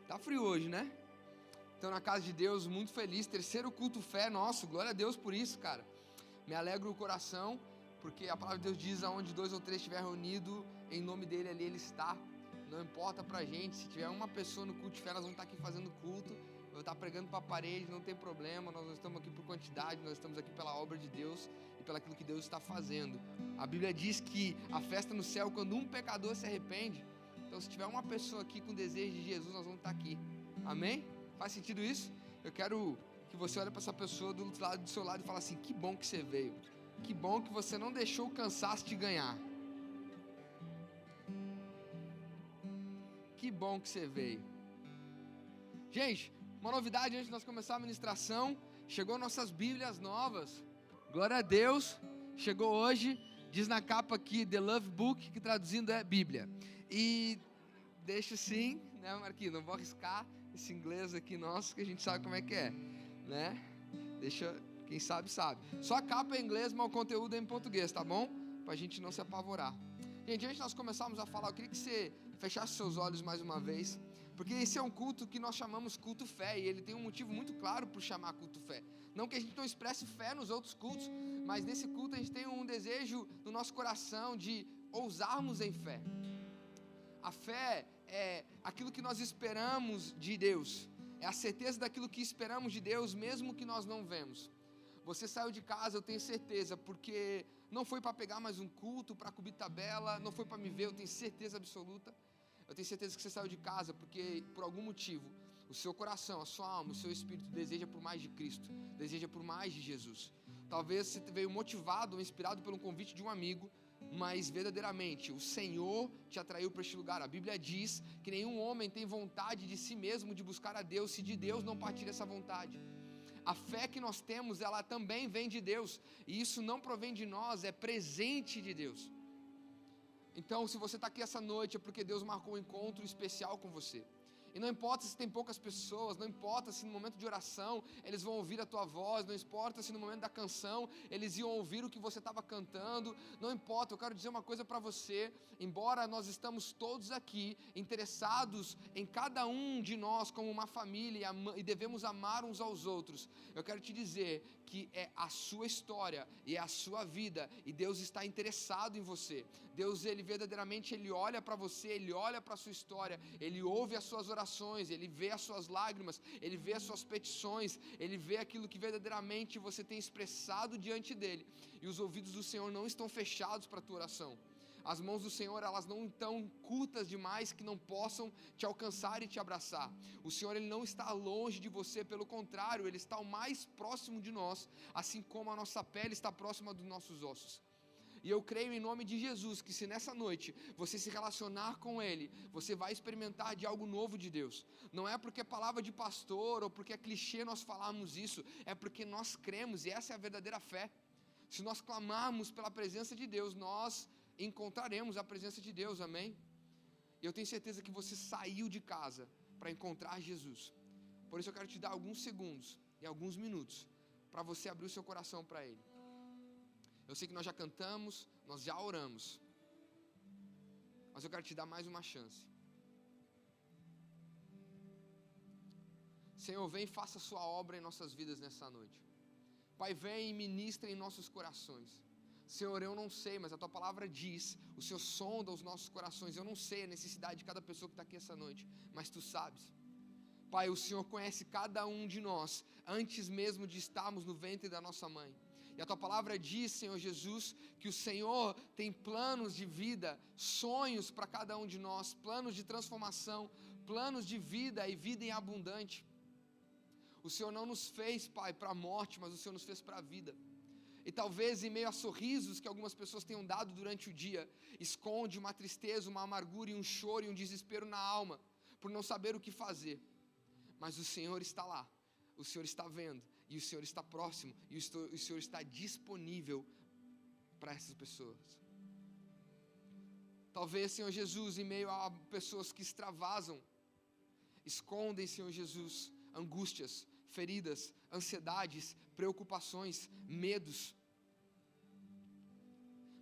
Tá frio hoje, né? Então na casa de Deus, muito feliz, terceiro culto fé nosso, glória a Deus por isso, cara. Me alegra o coração, porque a palavra de Deus diz, aonde 2 ou 3 estiver reunido, em nome dele ali ele está. Não importa pra gente, se tiver uma pessoa no culto de fé, nós vamos estar aqui fazendo culto, eu vou estar pregando para a parede, não tem problema, nós não estamos aqui por quantidade, nós estamos aqui pela obra de Deus e pelo aquilo que Deus está fazendo. A Bíblia diz que a festa no céu, quando um pecador se arrepende. Então se tiver uma pessoa aqui com desejo de Jesus, nós vamos estar aqui, amém? Faz sentido isso? Eu quero que você olhe para essa pessoa do lado do seu lado e fale assim, que bom que você veio, que bom que você não deixou o cansaço te ganhar. Que bom que você veio. Gente, uma novidade antes de nós começar a ministração, chegou nossas Bíblias novas, glória a Deus, chegou hoje, diz na capa aqui, The Love Book, que traduzindo é Bíblia, e deixa assim, né Marquinhos, não vou arriscar esse inglês aqui nosso, que a gente sabe como é que é, né, deixa, quem sabe, sabe, só a capa é em inglês, mas o conteúdo é em português, tá bom? Pra gente não se apavorar. Gente, antes de nós começarmos a falar, eu queria que você fechasse seus olhos mais uma vez, porque esse é um culto que nós chamamos culto fé, e ele tem um motivo muito claro por chamar culto fé. Não que a gente não expresse fé nos outros cultos, mas nesse culto a gente tem um desejo no nosso coração de ousarmos em fé. A fé é aquilo que nós esperamos de Deus, é a certeza daquilo que esperamos de Deus, mesmo que nós não vemos. Você saiu de casa, eu tenho certeza, porque não foi para pegar mais um culto, para cobrir tabela, não foi para me ver, eu tenho certeza absoluta. Eu tenho certeza que você saiu de casa porque, por algum motivo, o seu coração, a sua alma, o seu espírito deseja por mais de Cristo, deseja por mais de Jesus. Talvez você veio motivado ou inspirado pelo convite de um amigo, mas verdadeiramente o Senhor te atraiu para este lugar. A Bíblia diz que nenhum homem tem vontade de si mesmo de buscar a Deus, se de Deus não partilha essa vontade. A fé que nós temos, ela também vem de Deus, e isso não provém de nós, é presente de Deus. Então, se você está aqui essa noite, é porque Deus marcou um encontro especial com você. E não importa se tem poucas pessoas, não importa se no momento de oração eles vão ouvir a tua voz, não importa se no momento da canção eles iam ouvir o que você estava cantando, não importa, eu quero dizer uma coisa para você, embora nós estamos todos aqui interessados em cada um de nós como uma família e devemos amar uns aos outros, eu quero te dizer que é a sua história e é a sua vida, e Deus está interessado em você. Deus, Ele verdadeiramente, Ele olha para você, Ele olha para a sua história, Ele ouve as suas orações, Ele vê as suas lágrimas, Ele vê as suas petições, Ele vê aquilo que verdadeiramente você tem expressado diante dEle, e os ouvidos do Senhor não estão fechados para a tua oração. As mãos do Senhor, elas não estão curtas demais que não possam te alcançar e te abraçar. O Senhor, Ele não está longe de você, pelo contrário, Ele está o mais próximo de nós, assim como a nossa pele está próxima dos nossos ossos. E eu creio em nome de Jesus que se nessa noite você se relacionar com Ele, você vai experimentar de algo novo de Deus. Não é porque é palavra de pastor ou porque é clichê nós falarmos isso, é porque nós cremos, e essa é a verdadeira fé. Se nós clamarmos pela presença de Deus, nós encontraremos a presença de Deus, amém? E eu tenho certeza que você saiu de casa para encontrar Jesus. Por isso eu quero te dar alguns segundos e alguns minutos para você abrir o seu coração para Ele. Eu sei que nós já cantamos, nós já oramos, mas eu quero te dar mais uma chance. Senhor, vem e faça a sua obra em nossas vidas nessa noite. Pai, vem e ministra em nossos corações. Senhor, eu não sei, mas a Tua palavra diz, o Senhor sonda os nossos corações. Eu não sei a necessidade de cada pessoa que está aqui essa noite, mas Tu sabes. Pai, o Senhor conhece cada um de nós, antes mesmo de estarmos no ventre da nossa mãe. E a Tua palavra diz, Senhor Jesus, que o Senhor tem planos de vida, sonhos para cada um de nós, planos de transformação, planos de vida e vida em abundante. O Senhor não nos fez, Pai, para a morte, mas o Senhor nos fez para a vida. E talvez em meio a sorrisos que algumas pessoas tenham dado durante o dia, esconde uma tristeza, uma amargura e um choro e um desespero na alma, por não saber o que fazer. Mas o Senhor está lá, o Senhor está vendo, e o Senhor está próximo, e o Senhor está disponível para essas pessoas. Talvez, Senhor Jesus, em meio a pessoas que extravasam, escondem, Senhor Jesus, angústias, feridas, ansiedades, preocupações, medos.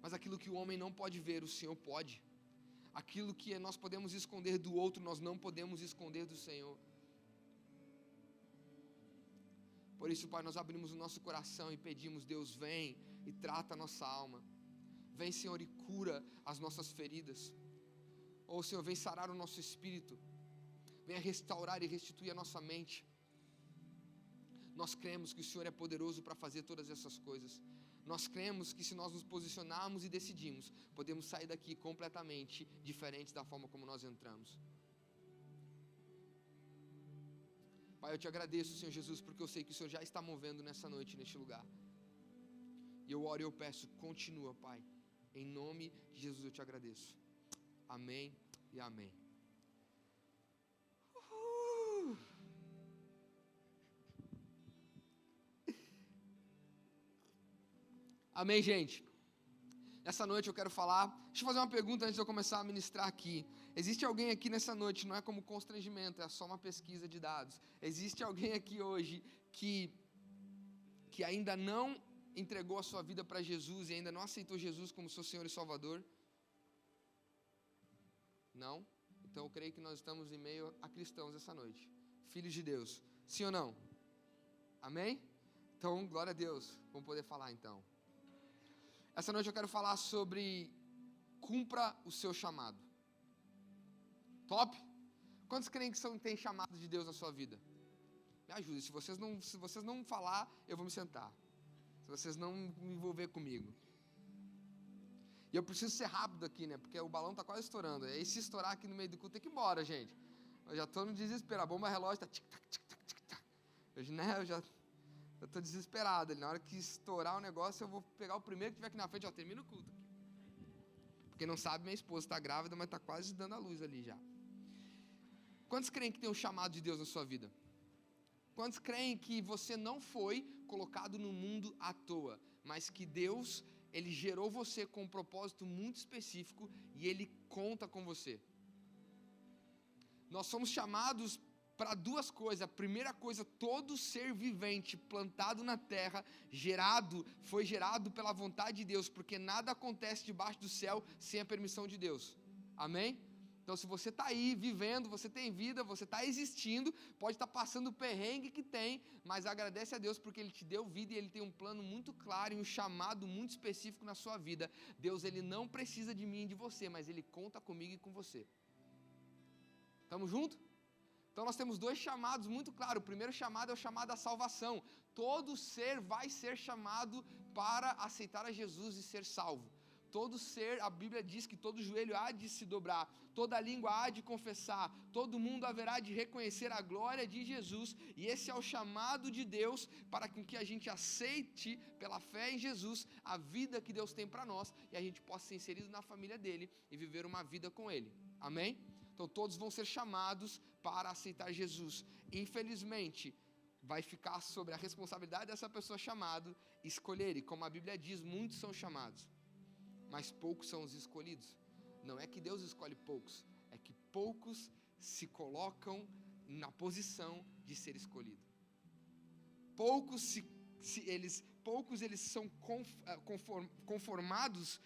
Mas aquilo que o homem não pode ver, o Senhor pode. Aquilo que nós podemos esconder do outro, nós não podemos esconder do Senhor. Por isso, Pai, nós abrimos o nosso coração e pedimos: Deus, vem e trata a nossa alma. Vem, Senhor, e cura as nossas feridas. Ou, Senhor, vem sarar o nosso espírito. Venha restaurar e restituir a nossa mente. Nós cremos que o Senhor é poderoso para fazer todas essas coisas. Nós cremos que se nós nos posicionarmos e decidirmos, podemos sair daqui completamente diferentes da forma como nós entramos. Pai, eu te agradeço, Senhor Jesus, porque eu sei que o Senhor já está movendo nessa noite, neste lugar. E eu oro e eu peço, continua, Pai. Em nome de Jesus eu te agradeço. Amém e amém. Amém, gente? Nessa noite eu quero falar. Deixa eu fazer uma pergunta antes de eu começar a ministrar aqui. Existe alguém aqui nessa noite, não é como constrangimento, é só uma pesquisa de dados. Existe alguém aqui hoje que ainda não entregou a sua vida para Jesus e ainda não aceitou Jesus como seu Senhor e Salvador? Não? Então eu creio que nós estamos em meio a cristãos essa noite. Filhos de Deus. Sim ou não? Amém? Então, glória a Deus. Vamos poder falar então. Essa noite eu quero falar sobre cumpra o seu chamado. Top? Quantos creem que tem chamado de Deus na sua vida? Me ajude. Se vocês não falar, eu vou me sentar. Se vocês não me envolver comigo. E eu preciso ser rápido aqui, né? Porque o balão está quase estourando. E aí se estourar aqui no meio do culto, tem que ir embora, gente. Eu já estou no desespero. A bomba relógio está tic-tac, tic-tac, tic-tac. Eu estou desesperado. Na hora que estourar o negócio, eu vou pegar o primeiro que tiver aqui na frente. Ó, termina o culto aqui. Porque não sabe, minha esposa está grávida, mas está quase dando a luz ali já. Quantos creem que tem um chamado de Deus na sua vida? Quantos creem que você não foi colocado no mundo à toa, mas que Deus, Ele gerou você com um propósito muito específico e Ele conta com você? Nós somos chamados para duas coisas. A primeira coisa, todo ser vivente plantado na terra, foi gerado pela vontade de Deus, porque nada acontece debaixo do céu sem a permissão de Deus. Amém? Então, se você está aí vivendo, você tem vida, você está existindo, pode estar passando o perrengue que tem, mas agradece a Deus porque Ele te deu vida e Ele tem um plano muito claro e um chamado muito específico na sua vida. Deus, Ele não precisa de mim e de você, mas Ele conta comigo e com você. Estamos juntos? Então nós temos dois chamados muito claros. O primeiro chamado é o chamado à salvação. Todo ser vai ser chamado para aceitar a Jesus e ser salvo. Todo ser, a Bíblia diz que todo joelho há de se dobrar, toda língua há de confessar, todo mundo haverá de reconhecer a glória de Jesus, e esse é o chamado de Deus para que a gente aceite, pela fé em Jesus, a vida que Deus tem para nós, e a gente possa ser inserido na família dele e viver uma vida com ele. Amém? Então todos vão ser chamados para aceitar Jesus. Infelizmente, vai ficar sobre a responsabilidade dessa pessoa chamada escolher, e como a Bíblia diz, muitos são chamados, mas poucos são os escolhidos. Não é que Deus escolhe poucos, é que poucos se colocam na posição de ser escolhido. Poucos eles são conformados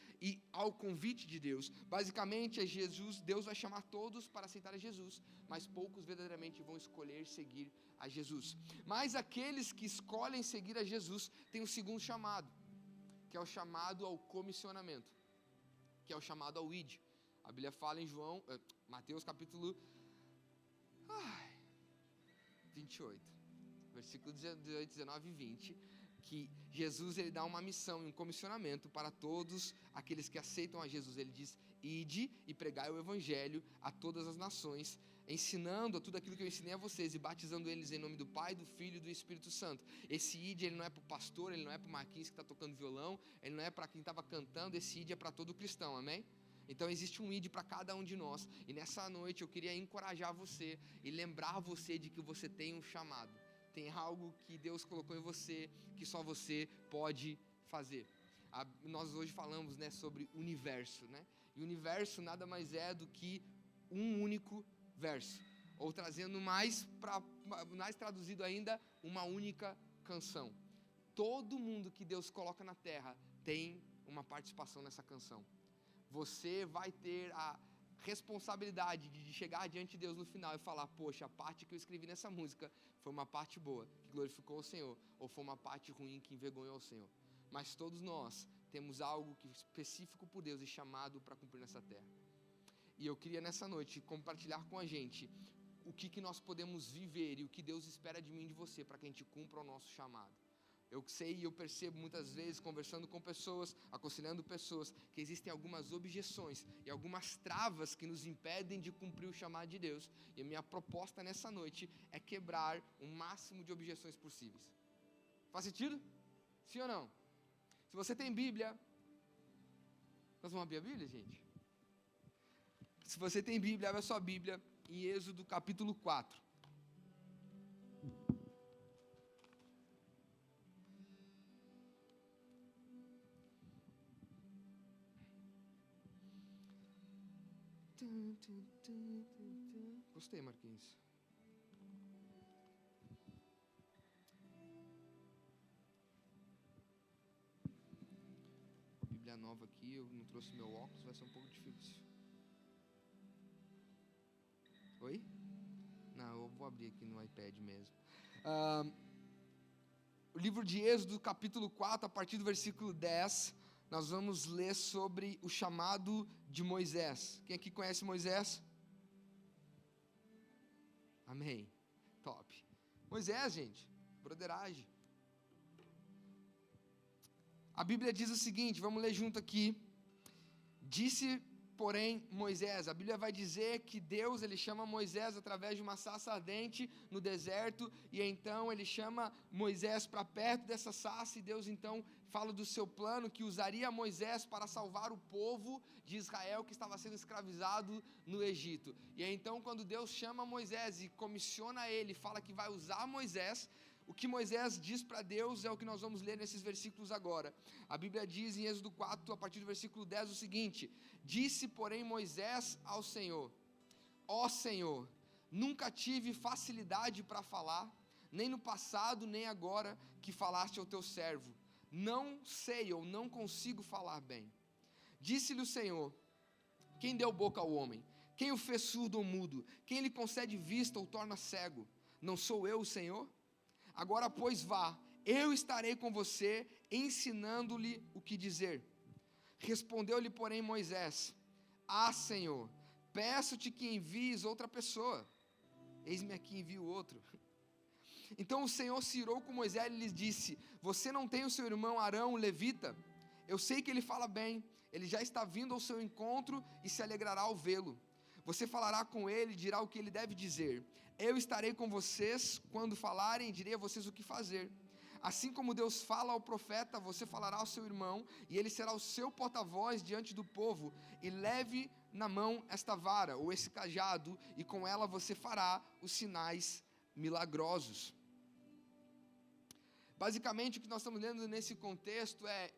ao convite de Deus. Basicamente é Jesus, Deus vai chamar todos para aceitar a Jesus, mas poucos verdadeiramente vão escolher seguir a Jesus. Mas aqueles que escolhem seguir a Jesus têm um segundo chamado, que é o chamado ao comissionamento, que é o chamado ao ID. A Bíblia fala em Mateus capítulo 28, versículo 18, 19 e 20, que Jesus ele dá uma missão e um comissionamento para todos aqueles que aceitam a Jesus. Ele diz: ide e pregai o evangelho a todas as nações, ensinando tudo aquilo que eu ensinei a vocês e batizando eles em nome do Pai, do Filho e do Espírito Santo. Esse id ele não é para o pastor, ele não é para o Marquinhos que está tocando violão, ele não é para quem estava cantando, esse id é para todo cristão, amém? Então existe um id para cada um de nós, e nessa noite eu queria encorajar você e lembrar você de que você tem um chamado, tem algo que Deus colocou em você, que só você pode fazer. Nós hoje falamos, né, sobre universo, né? E universo nada mais é do que um único verso, ou trazendo mais traduzido ainda, uma única canção. Todo mundo que Deus coloca na terra tem uma participação nessa canção. Você vai ter responsabilidade de chegar diante de Deus no final e falar, poxa, a parte que eu escrevi nessa música foi uma parte boa, que glorificou o Senhor, ou foi uma parte ruim que envergonhou o Senhor. Mas todos nós temos algo específico por Deus e chamado para cumprir nessa terra. E eu queria nessa noite compartilhar com a gente o que nós podemos viver e o que Deus espera de mim e de você para que a gente cumpra o nosso chamado. Eu sei e eu percebo muitas vezes, conversando com pessoas, aconselhando pessoas, que existem algumas objeções e algumas travas que nos impedem de cumprir o chamado de Deus. E a minha proposta nessa noite é quebrar o máximo de objeções possíveis. Faz sentido? Sim ou não? Se você tem Bíblia, nós vamos abrir a Bíblia, gente? Se você tem Bíblia, abre a sua Bíblia em Êxodo capítulo 4. Gostei, Marquinhos. Bíblia nova aqui, eu não trouxe meu óculos, vai ser um pouco difícil. Oi? Não, eu vou abrir aqui no iPad mesmo. O livro de Êxodo, capítulo 4, a partir do versículo 10, nós vamos ler sobre o chamado de Moisés. Quem aqui conhece Moisés? Amém. Top. Moisés, gente, broderagem. A Bíblia diz o seguinte, vamos ler junto aqui. Disse, porém, Moisés, a Bíblia vai dizer que Deus, ele chama Moisés através de uma sarça ardente no deserto, e então ele chama Moisés para perto dessa sarça, e Deus então fala do seu plano, que usaria Moisés para salvar o povo de Israel que estava sendo escravizado no Egito. E aí, então, quando Deus chama Moisés e comissiona ele, fala que vai usar Moisés, o que Moisés diz para Deus é o que nós vamos ler nesses versículos agora. A Bíblia diz em Êxodo 4, a partir do versículo 10, o seguinte: disse, porém, Moisés ao Senhor, ó Senhor, nunca tive facilidade para falar, nem no passado, nem agora que falaste ao teu servo. Não sei ou não consigo falar bem. Disse-lhe o Senhor, quem deu boca ao homem? Quem o fez surdo ou mudo? Quem lhe concede vista ou torna cego? Não sou eu o Senhor? Agora, pois, vá, eu estarei com você, ensinando-lhe o que dizer. Respondeu-lhe, porém, Moisés, Senhor, peço-te que envies outra pessoa. Eis-me aqui, envio outro. Então o Senhor se irou com Moisés e lhes disse, você não tem o seu irmão Arão, o levita? Eu sei que ele fala bem, ele já está vindo ao seu encontro e se alegrará ao vê-lo. Você falará com ele e dirá o que ele deve dizer. Eu estarei com vocês quando falarem e direi a vocês o que fazer. Assim como Deus fala ao profeta, você falará ao seu irmão, e ele será o seu porta-voz diante do povo, e leve na mão esta vara, ou esse cajado, e com ela você fará os sinais milagrosos. Basicamente, o que nós estamos lendo nesse contexto é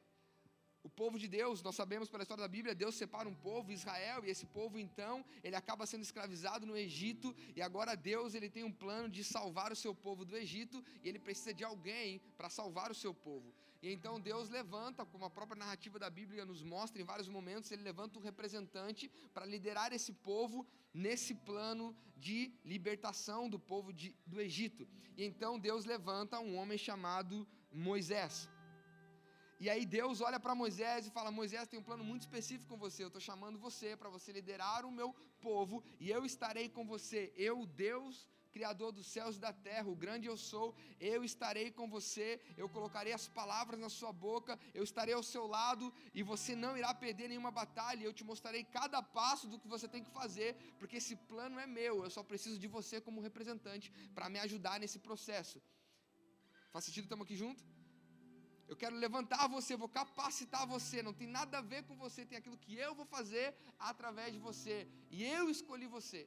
o povo de Deus. Nós sabemos pela história da Bíblia, Deus separa um povo, Israel, e esse povo então, ele acaba sendo escravizado no Egito, e agora Deus, ele tem um plano de salvar o seu povo do Egito, e ele precisa de alguém para salvar o seu povo. E então Deus levanta, como a própria narrativa da Bíblia nos mostra em vários momentos, ele levanta um representante para liderar esse povo nesse plano de libertação do povo do Egito. E então Deus levanta um homem chamado Moisés. E aí Deus olha para Moisés e fala, Moisés, tem um plano muito específico com você, eu estou chamando você para você liderar o meu povo, e eu estarei com você, eu, Deus, Criador dos céus e da terra, o grande eu sou, eu estarei com você, eu colocarei as palavras na sua boca, eu estarei ao seu lado, e você não irá perder nenhuma batalha, eu te mostrarei cada passo do que você tem que fazer, porque esse plano é meu, eu só preciso de você como representante, para me ajudar nesse processo. Faz sentido, estamos aqui juntos? Eu quero levantar você, vou capacitar você, não tem nada a ver com você, tem aquilo que eu vou fazer através de você, e eu escolhi você.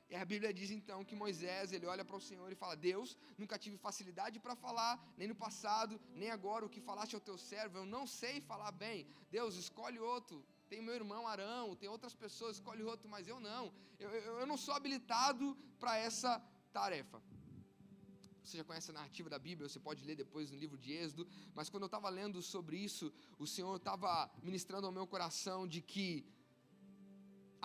E a Bíblia diz então que Moisés, ele olha para o Senhor e fala, Deus, nunca tive facilidade para falar, nem no passado, nem agora, o que falaste ao teu servo, eu não sei falar bem. Deus, escolhe outro, tem meu irmão Arão, tem outras pessoas, escolhe outro, mas eu não, eu não sou habilitado para essa tarefa. Você já conhece a narrativa da Bíblia, você pode ler depois no livro de Êxodo, mas quando eu estava lendo sobre isso, o Senhor estava ministrando ao meu coração de que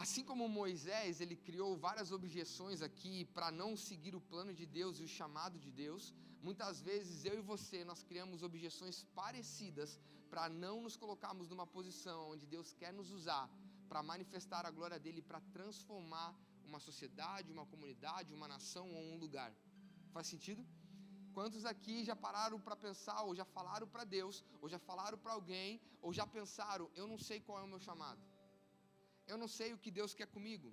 Assim como Moisés, ele criou várias objeções aqui para não seguir o plano de Deus e o chamado de Deus, muitas vezes eu e você, nós criamos objeções parecidas para não nos colocarmos numa posição onde Deus quer nos usar para manifestar a glória dele, para transformar uma sociedade, uma comunidade, uma nação ou um lugar. Faz sentido? Quantos aqui já pararam para pensar, ou já falaram para Deus, ou já falaram para alguém, ou já pensaram, eu não sei qual é o meu chamado, eu não sei o que Deus quer comigo,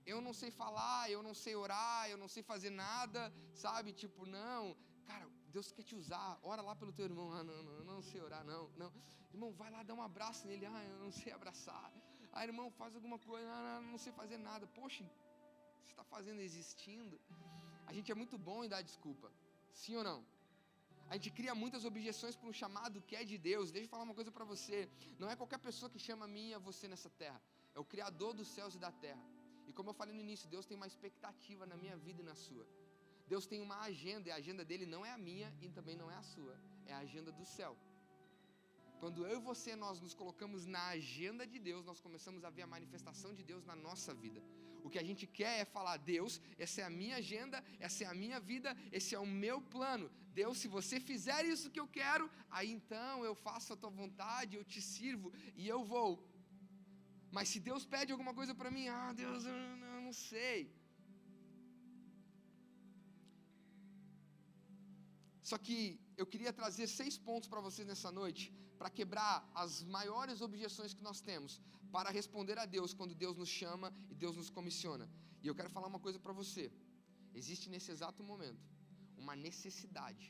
eu não sei falar, eu não sei orar, eu não sei fazer nada, sabe, tipo, não, cara, Deus quer te usar, ora lá pelo teu irmão, eu não sei orar, não, irmão, vai lá dar um abraço nele, eu não sei abraçar, irmão, faz alguma coisa, não sei fazer nada, poxa, você está fazendo, existindo. A gente é muito bom em dar desculpa, sim ou não? A gente cria muitas objeções para um chamado que é de Deus. Deixa eu falar uma coisa para você, não é qualquer pessoa que chama a mim e a você nessa terra, é o Criador dos céus e da terra. E como eu falei no início, Deus tem uma expectativa na minha vida e na sua. Deus tem uma agenda, e a agenda dele não é a minha e também não é a sua, é a agenda do céu. Quando eu e você, nós nos colocamos na agenda de Deus, nós começamos a ver a manifestação de Deus na nossa vida. O que a gente quer é falar, Deus, essa é a minha agenda, essa é a minha vida, esse é o meu plano. Deus, se você fizer isso que eu quero, aí então eu faço a tua vontade, eu te sirvo e eu vou. Mas se Deus pede alguma coisa para mim, Deus, eu não sei. Só que eu queria trazer 6 pontos para vocês nessa noite, para quebrar as maiores objeções que nós temos, para responder a Deus quando Deus nos chama e Deus nos comissiona. E eu quero falar uma coisa para você, existe nesse exato momento uma necessidade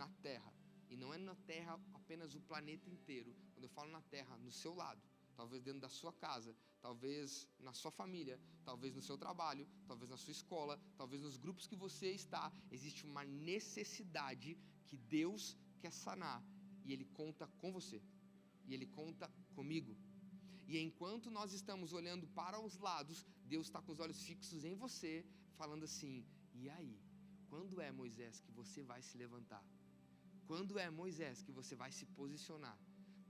na Terra, e não é na Terra apenas o planeta inteiro, quando eu falo na Terra, no seu lado, talvez dentro da sua casa, talvez na sua família, talvez no seu trabalho, talvez na sua escola, talvez nos grupos que você está, existe uma necessidade que Deus quer sanar, e Ele conta com você, e Ele conta comigo. E enquanto nós estamos olhando para os lados, Deus está com os olhos fixos em você, falando assim, e aí? Quando é, Moisés, que você vai se levantar? Quando é, Moisés, que você vai se posicionar?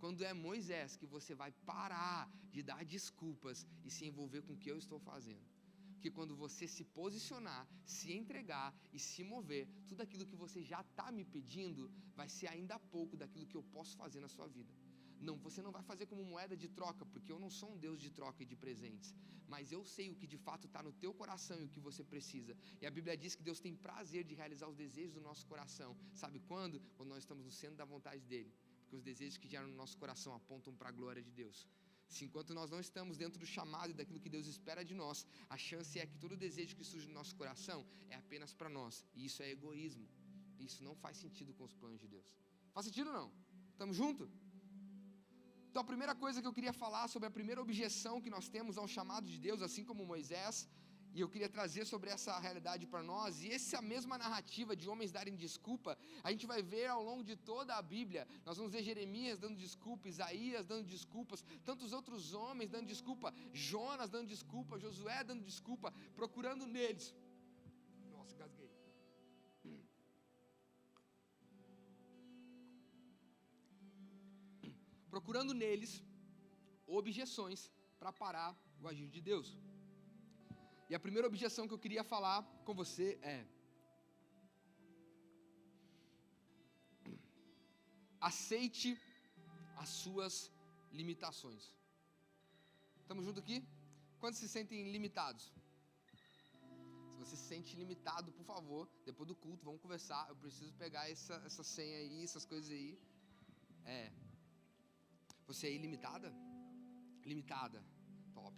Quando é, Moisés, que você vai parar de dar desculpas e se envolver com o que eu estou fazendo? Porque quando você se posicionar, se entregar e se mover, tudo aquilo que você já está me pedindo, vai ser ainda pouco daquilo que eu posso fazer na sua vida. Não, você não vai fazer como moeda de troca, porque eu não sou um Deus de troca e de presentes, mas eu sei o que de fato está no teu coração e o que você precisa. E a Bíblia diz que Deus tem prazer de realizar os desejos do nosso coração. Sabe quando? Quando nós estamos no centro da vontade dEle. Porque os desejos que geram no nosso coração apontam para a glória de Deus. Se enquanto nós não estamos dentro do chamado e daquilo que Deus espera de nós, a chance é que todo desejo que surge no nosso coração é apenas para nós. E isso é egoísmo. Isso não faz sentido com os planos de Deus. Faz sentido ou não? Estamos juntos? Então a primeira coisa que eu queria falar sobre a primeira objeção que nós temos ao chamado de Deus, assim como Moisés, e eu queria trazer sobre essa realidade para nós, e essa mesma narrativa de homens darem desculpa, a gente vai ver ao longo de toda a Bíblia. Nós vamos ver Jeremias dando desculpa, Isaías dando desculpas, tantos outros homens dando desculpa, Jonas dando desculpa, Josué dando desculpa, procurando neles. Nossa, gasguei. Procurando neles objeções para parar o agir de Deus. E a primeira objeção que eu queria falar com você é: aceite as suas limitações. Estamos juntos aqui? Quantos se sentem limitados? Se você se sente limitado, por favor, depois do culto, vamos conversar. Eu preciso pegar essa senha aí, essas coisas aí. Você é ilimitada? Limitada. Top.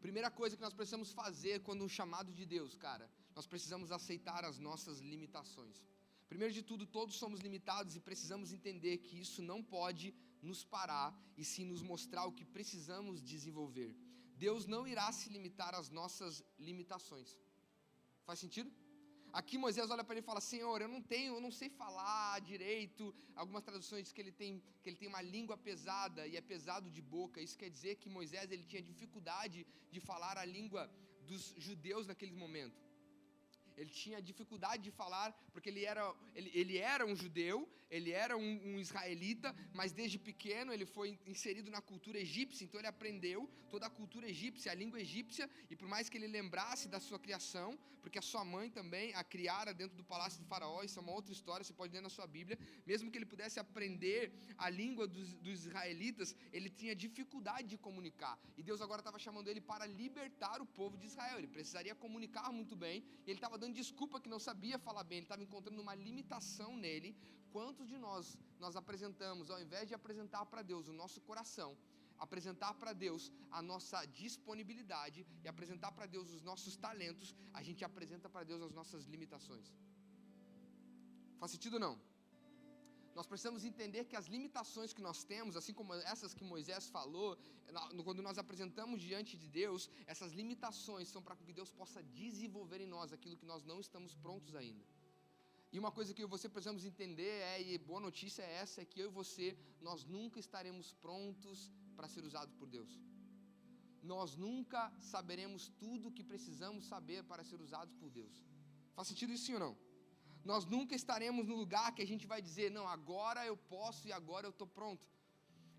Primeira coisa que nós precisamos fazer quando um chamado de Deus, cara, nós precisamos aceitar as nossas limitações. Primeiro de tudo, todos somos limitados e precisamos entender que isso não pode nos parar e sim nos mostrar o que precisamos desenvolver. Deus não irá se limitar às nossas limitações. Faz sentido? Aqui Moisés olha para ele e fala: Senhor, eu não sei falar direito. Algumas traduções dizem que ele tem uma língua pesada e é pesado de boca. Isso quer dizer que Moisés ele tinha dificuldade de falar a língua dos judeus naquele momento. ele tinha dificuldade de falar, porque ele era um judeu, ele era um israelita, mas desde pequeno ele foi inserido na cultura egípcia, então ele aprendeu toda a cultura egípcia, a língua egípcia, e por mais que ele lembrasse da sua criação, porque a sua mãe também a criara dentro do palácio do faraó, isso é uma outra história, você pode ler na sua Bíblia, mesmo que ele pudesse aprender a língua dos israelitas, ele tinha dificuldade de comunicar, e Deus agora estava chamando ele para libertar o povo de Israel, ele precisaria comunicar muito bem, e ele estava dando desculpa que não sabia falar bem, ele estava encontrando uma limitação nele. Quantos de nós apresentamos, ao invés de apresentar para Deus o nosso coração, apresentar para Deus a nossa disponibilidade e apresentar para Deus os nossos talentos, a gente apresenta para Deus as nossas limitações? Faz sentido ou não? Nós precisamos entender que as limitações que nós temos, assim como essas que Moisés falou, quando nós apresentamos diante de Deus, essas limitações são para que Deus possa desenvolver em nós aquilo que nós não estamos prontos ainda. E uma coisa que eu e você precisamos entender e boa notícia é essa, é que eu e você, nós nunca estaremos prontos para ser usados por Deus. Nós nunca saberemos tudo o que precisamos saber para ser usados por Deus. Faz sentido isso sim ou não? Nós nunca estaremos no lugar que a gente vai dizer, não, agora eu posso e agora eu estou pronto.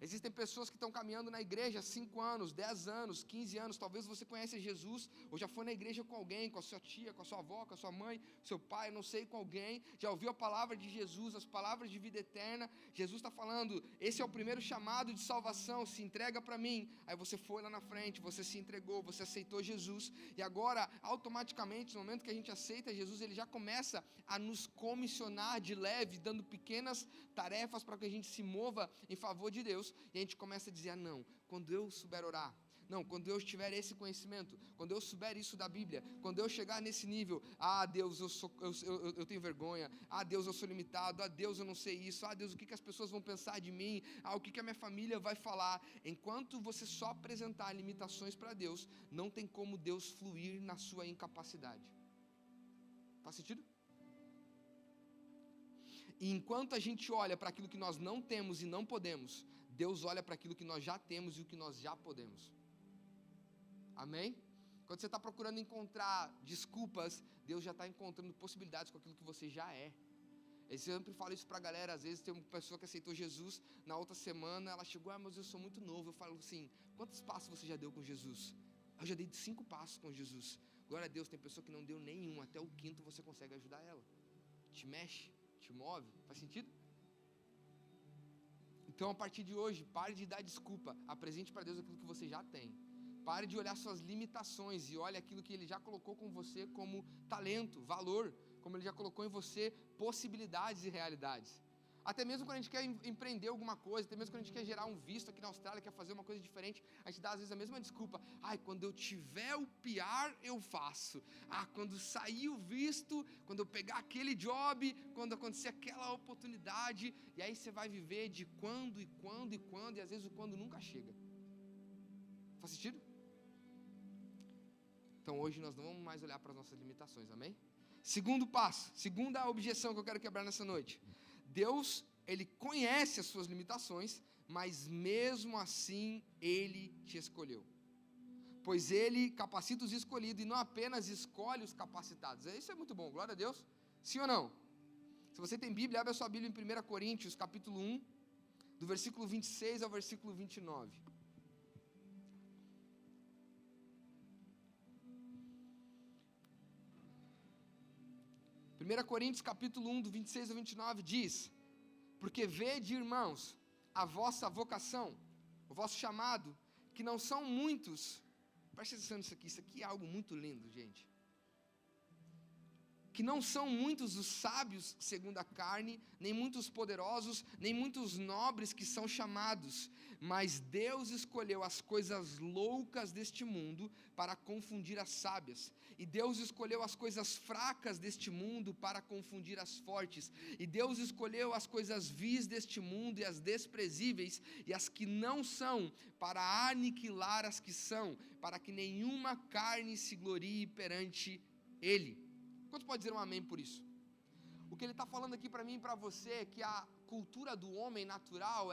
Existem pessoas que estão caminhando na igreja há 5 anos, 10 anos, 15 anos, talvez você conheça Jesus, ou já foi na igreja com alguém, com a sua tia, com a sua avó, com a sua mãe, seu pai, não sei, com alguém, já ouviu a palavra de Jesus, as palavras de vida eterna, Jesus está falando, esse é o primeiro chamado de salvação, se entrega para mim, aí você foi lá na frente, você se entregou, você aceitou Jesus, e agora, automaticamente, no momento que a gente aceita Jesus, ele já começa a nos comissionar de leve, dando pequenas tarefas para que a gente se mova em favor de Deus, e a gente começa a dizer, não, quando eu souber orar, não, quando eu tiver esse conhecimento, quando eu souber isso da Bíblia, quando eu chegar nesse nível, Deus, eu tenho vergonha, Deus, eu sou limitado, Deus, eu não sei isso, Deus, o que as pessoas vão pensar de mim, o que a minha família vai falar. Enquanto você só apresentar limitações para Deus, não tem como Deus fluir na sua incapacidade. Faz sentido? E enquanto a gente olha para aquilo que nós não temos e não podemos, Deus olha para aquilo que nós já temos e o que nós já podemos. Amém? Quando você está procurando encontrar desculpas, Deus já está encontrando possibilidades com aquilo que você já é. Eu sempre falo isso para a galera, às vezes tem uma pessoa que aceitou Jesus, na outra semana ela chegou, mas eu sou muito novo. Eu falo assim, quantos passos você já deu com Jesus? Eu já dei 5 passos com Jesus. Glória a Deus, tem pessoa que não deu nenhum, até o 5º você consegue ajudar ela. Te mexe, te move, faz sentido? Então, a partir de hoje, pare de dar desculpa, apresente para Deus aquilo que você já tem. Pare de olhar suas limitações e olhe aquilo que Ele já colocou com você como talento, valor, como Ele já colocou em você possibilidades e realidades. Até mesmo quando a gente quer empreender alguma coisa, até mesmo quando a gente quer gerar um visto aqui na Austrália, quer fazer uma coisa diferente, a gente dá às vezes a mesma desculpa. Quando eu tiver o PR, eu faço. Quando sair o visto, quando eu pegar aquele job, quando acontecer aquela oportunidade, e aí você vai viver de quando, e às vezes o quando nunca chega. Faz sentido? Então hoje nós não vamos mais olhar para as nossas limitações, amém? Segundo passo, segunda objeção que eu quero quebrar nessa noite. Deus, Ele conhece as suas limitações, mas mesmo assim Ele te escolheu. Pois Ele capacita os escolhidos e não apenas escolhe os capacitados. Isso é muito bom, glória a Deus. Sim ou não? Se você tem Bíblia, abre a sua Bíblia em 1 Coríntios, capítulo 1, do versículo 26 ao versículo 29. Coríntios capítulo 1, do 26 ao 29 diz, porque vede, irmãos, a vossa vocação, o vosso chamado, que não são muitos, preste atenção nisso aqui, isso aqui é algo muito lindo, gente, que não são muitos os sábios segundo a carne, nem muitos poderosos, nem muitos nobres que são chamados, mas Deus escolheu as coisas loucas deste mundo para confundir as sábias, e Deus escolheu as coisas fracas deste mundo para confundir as fortes, e Deus escolheu as coisas vis deste mundo e as desprezíveis e as que não são, para aniquilar as que são, para que nenhuma carne se glorie perante Ele. Quantos pode dizer um amém por isso? O que ele está falando aqui para mim e para você é que a cultura do homem natural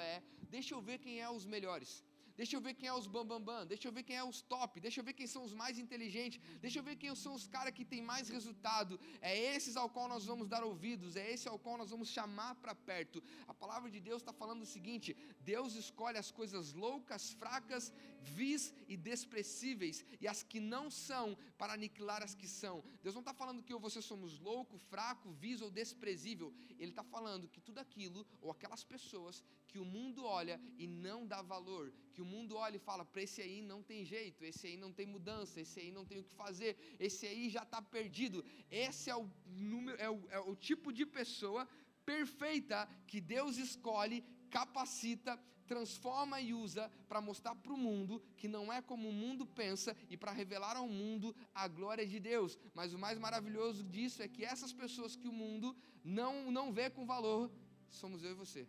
deixa eu ver quem é os melhores, Deixa eu ver quem é os bambambam, deixa eu ver quem é os top, deixa eu ver quem são os mais inteligentes, deixa eu ver quem são os caras que têm mais resultado. É esses ao qual nós vamos dar ouvidos, é esse ao qual nós vamos chamar para perto. A palavra de Deus está falando o seguinte: Deus escolhe as coisas loucas, fracas, vis e desprezíveis, e as que não são, para aniquilar as que são. Deus não está falando que eu ou você somos louco, fraco, vis ou desprezível. Ele está falando que tudo aquilo, ou aquelas pessoas que o mundo olha e não dá valor, que o mundo olha e fala, para esse aí não tem jeito, esse aí não tem mudança, esse aí não tem o que fazer, esse aí já está perdido. Esse é o número, é o tipo de pessoa perfeita que Deus escolhe, capacita, transforma e usa para mostrar para o mundo que não é como o mundo pensa e para revelar ao mundo a glória de Deus. Mas o mais maravilhoso disso é que essas pessoas que o mundo não vê com valor, somos eu e você.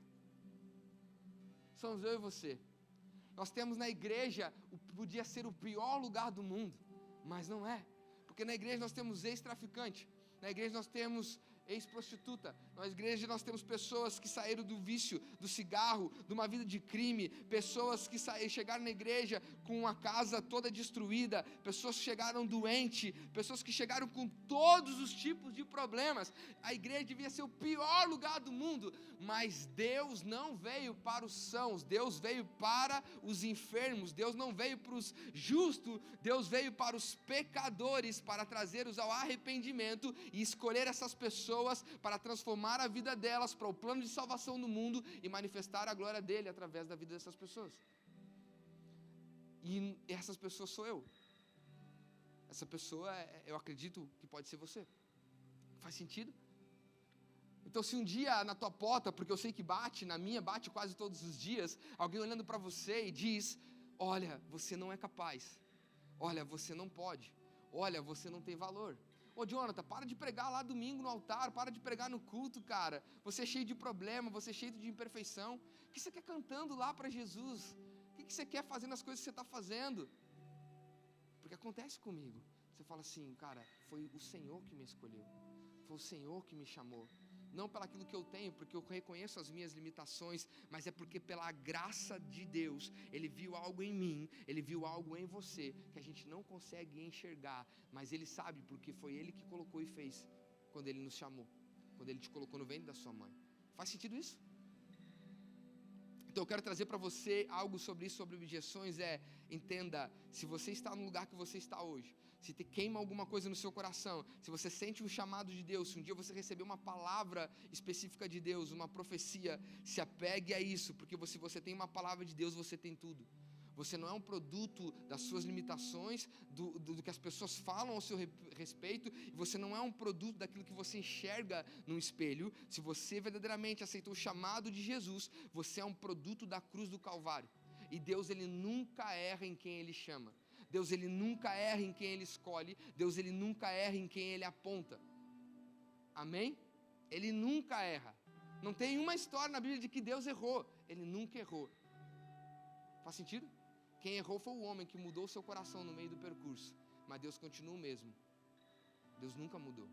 Somos eu e você. Nós temos na igreja, podia ser o pior lugar do mundo, mas não é, porque na igreja nós temos ex-traficante, na igreja nós temos ex-prostituta, na igreja nós temos pessoas que saíram do vício, do cigarro, de uma vida de crime, pessoas que chegaram na igreja com a casa toda destruída, pessoas que chegaram doentes, pessoas que chegaram com todos os tipos de problemas. A igreja devia ser o pior lugar do mundo, mas Deus não veio para os sãos, Deus veio para os enfermos, Deus não veio para os justos, Deus veio para os pecadores, para trazê-los ao arrependimento e escolher essas pessoas para transformar a vida delas para o plano de salvação do mundo e manifestar a glória dele através da vida dessas pessoas. E essas pessoas sou eu. Essa pessoa, eu acredito que pode ser você. Faz sentido? Então, se um dia na tua porta, porque eu sei que bate, na minha bate quase todos os dias, alguém olhando para você e diz, olha, você não é capaz, olha, você não pode, olha, você não tem valor. Ô Jonathan, para de pregar lá domingo no altar, para de pregar no culto, cara. Você é cheio de problema, você é cheio de imperfeição. O que você quer cantando lá para Jesus? O que você quer fazendo as coisas que você está fazendo? Porque acontece comigo. Você fala assim, cara, foi o Senhor que me escolheu. Foi o Senhor que me chamou. Não pelo aquilo que eu tenho, porque eu reconheço as minhas limitações, mas é porque pela graça de Deus, Ele viu algo em mim, Ele viu algo em você, que a gente não consegue enxergar, mas Ele sabe, porque foi Ele que colocou e fez, quando Ele nos chamou, quando Ele te colocou no ventre da sua mãe. Faz sentido isso? Então eu quero trazer para você algo sobre isso, sobre objeções. Entenda, se você está no lugar que você está hoje, se queima alguma coisa no seu coração, se você sente um chamado de Deus, se um dia você receber uma palavra específica de Deus, uma profecia, se apegue a isso, porque se você tem uma palavra de Deus, você tem tudo. Você não é um produto das suas limitações, do que as pessoas falam ao seu respeito, e você não é um produto daquilo que você enxerga no espelho. Se você verdadeiramente aceitou o chamado de Jesus, você é um produto da cruz do Calvário. E Deus, Ele nunca erra em quem Ele chama. Deus, Ele nunca erra em quem Ele escolhe. Deus, Ele nunca erra em quem Ele aponta. Amém? Ele nunca erra. Não tem uma história na Bíblia de que Deus errou. Ele nunca errou. Faz sentido? Quem errou foi o homem que mudou o seu coração no meio do percurso. Mas Deus continua o mesmo. Deus nunca mudou.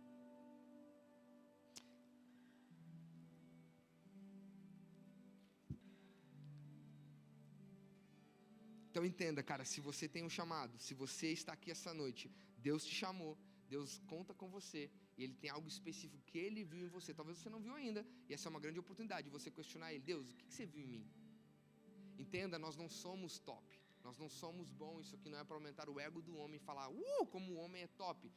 Então entenda, cara, se você tem um chamado, se você está aqui essa noite, Deus te chamou, Deus conta com você, e Ele tem algo específico que Ele viu em você. Talvez você não viu ainda, e essa é uma grande oportunidade de você questionar Ele. Deus, o que você viu em mim? Entenda, nós não somos top, nós não somos bons. Isso aqui não é para aumentar o ego do homem e falar, como o homem é top.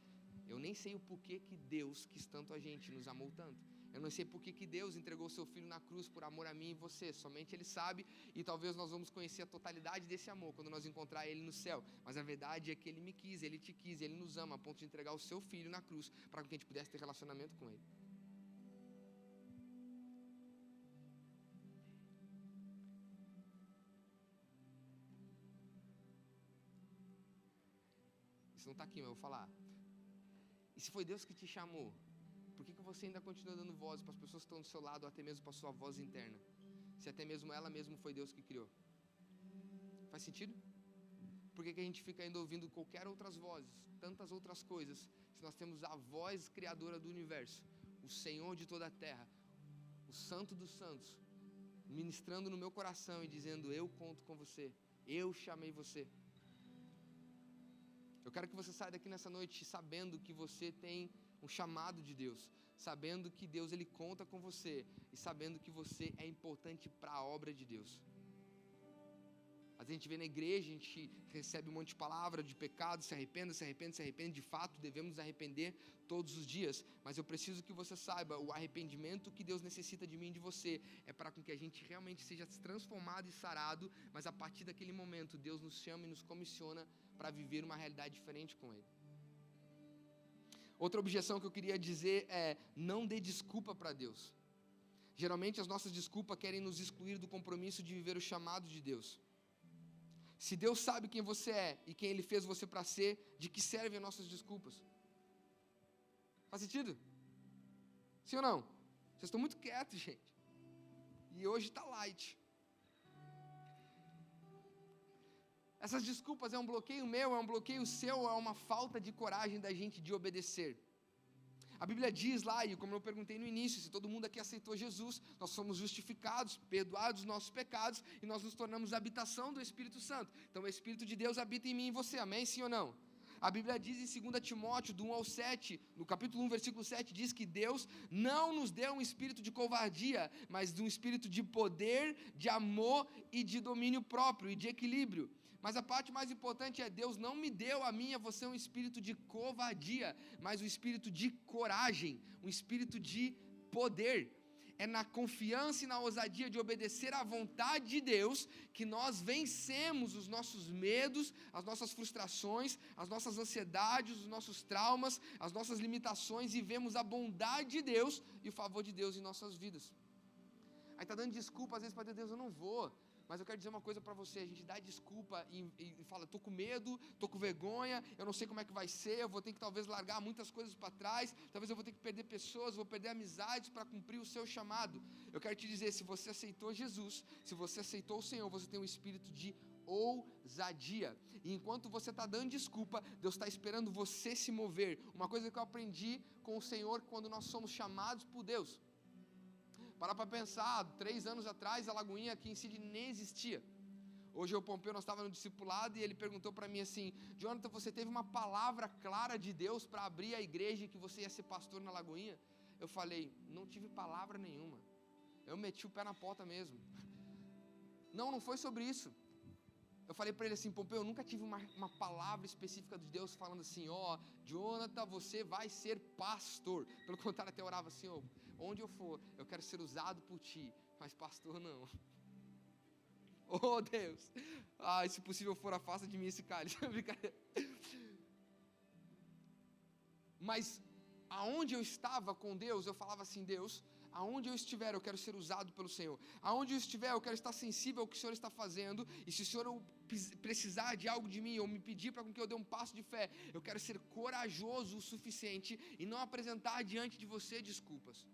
Eu nem sei o porquê que Deus quis tanto a gente, nos amou tanto. Eu não sei porquê que Deus entregou seu Filho na cruz por amor a mim e você. Somente Ele sabe, e talvez nós vamos conhecer a totalidade desse amor quando nós encontrar Ele no céu. Mas a verdade é que Ele me quis, Ele te quis, Ele nos ama a ponto de entregar o seu Filho na cruz para que a gente pudesse ter relacionamento com Ele. Isso não está aqui, mas eu vou falar. E se foi Deus que te chamou, por que você ainda continua dando voz para as pessoas que estão do seu lado, ou até mesmo para a sua voz interna? Se até mesmo ela mesmo foi Deus que criou. Faz sentido? Por que a gente fica ainda ouvindo qualquer outras vozes, tantas outras coisas, se nós temos a voz criadora do universo, o Senhor de toda a terra, o Santo dos Santos, ministrando no meu coração e dizendo, eu conto com você, Eu chamei você. Eu quero que você saia daqui nessa noite sabendo que você tem um chamado de Deus, sabendo que Deus ele conta com você e sabendo que você é importante para a obra de Deus. Às vezes a gente vê na igreja, a gente recebe um monte de palavra de pecado, se arrependa, se arrependa, se arrependa. De fato, devemos nos arrepender todos os dias. Mas eu preciso que você saiba, o arrependimento que Deus necessita de mim e de você é para com que a gente realmente seja transformado e sarado. Mas a partir daquele momento, Deus nos chama e nos comissiona para viver uma realidade diferente com Ele. Outra objeção que eu queria dizer é: não dê desculpa para Deus. Geralmente as nossas desculpas querem nos excluir do compromisso de viver o chamado de Deus. Se Deus sabe quem você é e quem Ele fez você para ser, de que servem as nossas desculpas? Faz sentido? Sim ou não? Vocês estão muito quietos, gente. E hoje está light. Essas desculpas é um bloqueio meu, é um bloqueio seu, é uma falta de coragem da gente de obedecer. A Bíblia diz lá, e como eu perguntei no início, se todo mundo aqui aceitou Jesus, nós somos justificados, perdoados os nossos pecados, e nós nos tornamos habitação do Espírito Santo. Então o Espírito de Deus habita em mim e em você, amém? Sim ou não? A Bíblia diz em 2 Timóteo, do 1 ao 7, no capítulo 1, versículo 7, diz que Deus não nos deu um espírito de covardia, mas de um espírito de poder, de amor e de domínio próprio e de equilíbrio. Mas a parte mais importante é: Deus não me deu a mim e a você um espírito de covardia, mas um espírito de coragem, um espírito de poder. É na confiança e na ousadia de obedecer à vontade de Deus que nós vencemos os nossos medos, as nossas frustrações, as nossas ansiedades, os nossos traumas, as nossas limitações e vemos a bondade de Deus e o favor de Deus em nossas vidas. Aí está dando desculpa às vezes para Deus: eu não vou. Mas eu quero dizer uma coisa para você: a gente dá desculpa e fala: estou com medo, estou com vergonha, eu não sei como é que vai ser, eu vou ter que talvez largar muitas coisas para trás, talvez eu vou ter que perder pessoas, vou perder amizades para cumprir o seu chamado. Eu quero te dizer, se você aceitou Jesus, se você aceitou o Senhor, você tem um espírito de ousadia. E enquanto você está dando desculpa, Deus está esperando você se mover. Uma coisa que eu aprendi com o Senhor quando nós somos chamados por Deus. Para pensar, 3 anos atrás a Lagoinha aqui em Sydney nem existia. Hoje o Pompeu, nós estávamos no discipulado e ele perguntou para mim assim: Jonathan, você teve uma palavra clara de Deus para abrir a igreja e que você ia ser pastor na Lagoinha? Eu falei: não tive palavra nenhuma, eu meti o pé na porta mesmo. Não foi sobre isso. Eu falei para ele assim: Pompeu, eu nunca tive uma palavra específica de Deus falando assim: Jonathan, você vai ser pastor. Pelo contrário, até orava assim: onde eu for, eu quero ser usado por ti, mas pastor não. Oh Deus, se possível for, afasta de mim esse cálice. Mas aonde eu estava com Deus, eu falava assim: Deus, aonde eu estiver, eu quero ser usado pelo Senhor. Aonde eu estiver, eu quero estar sensível ao que o Senhor está fazendo. E se o Senhor precisar de algo de mim, ou me pedir para que eu dê um passo de fé, eu quero ser corajoso o suficiente e não apresentar diante de você desculpas.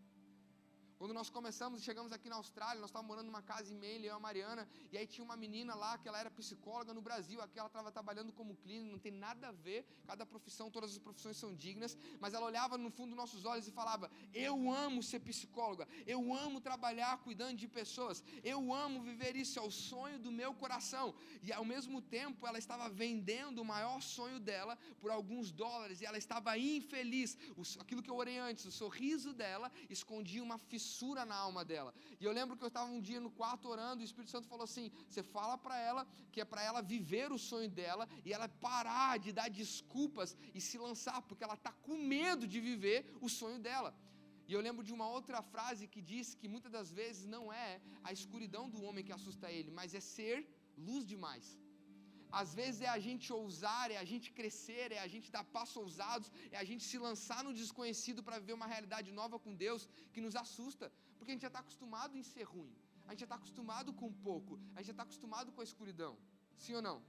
Quando nós começamos e chegamos aqui na Austrália, nós estávamos morando numa casa em Manly, eu e a Mariana, e aí tinha uma menina lá que ela era psicóloga no Brasil, aqui ela estava trabalhando como clínica, não tem nada a ver, cada profissão, todas as profissões são dignas, mas ela olhava no fundo dos nossos olhos e falava: eu amo ser psicóloga, eu amo trabalhar cuidando de pessoas, eu amo viver isso, é o sonho do meu coração. E ao mesmo tempo ela estava vendendo o maior sonho dela por alguns dólares, e ela estava infeliz. Aquilo que eu orei antes, o sorriso dela escondia uma fissura na alma dela. E eu lembro que eu estava um dia no quarto orando e o Espírito Santo falou assim: você fala para ela que é para ela viver o sonho dela e ela parar de dar desculpas e se lançar, porque ela está com medo de viver o sonho dela. E eu lembro de uma outra frase que diz que muitas das vezes não é a escuridão do homem que assusta ele, mas é ser luz demais. Às vezes é a gente ousar, é a gente crescer, é a gente dar passos ousados, é a gente se lançar no desconhecido para viver uma realidade nova com Deus que nos assusta, porque a gente já está acostumado em ser ruim, a gente já está acostumado com pouco, a gente já está acostumado com a escuridão, sim ou não?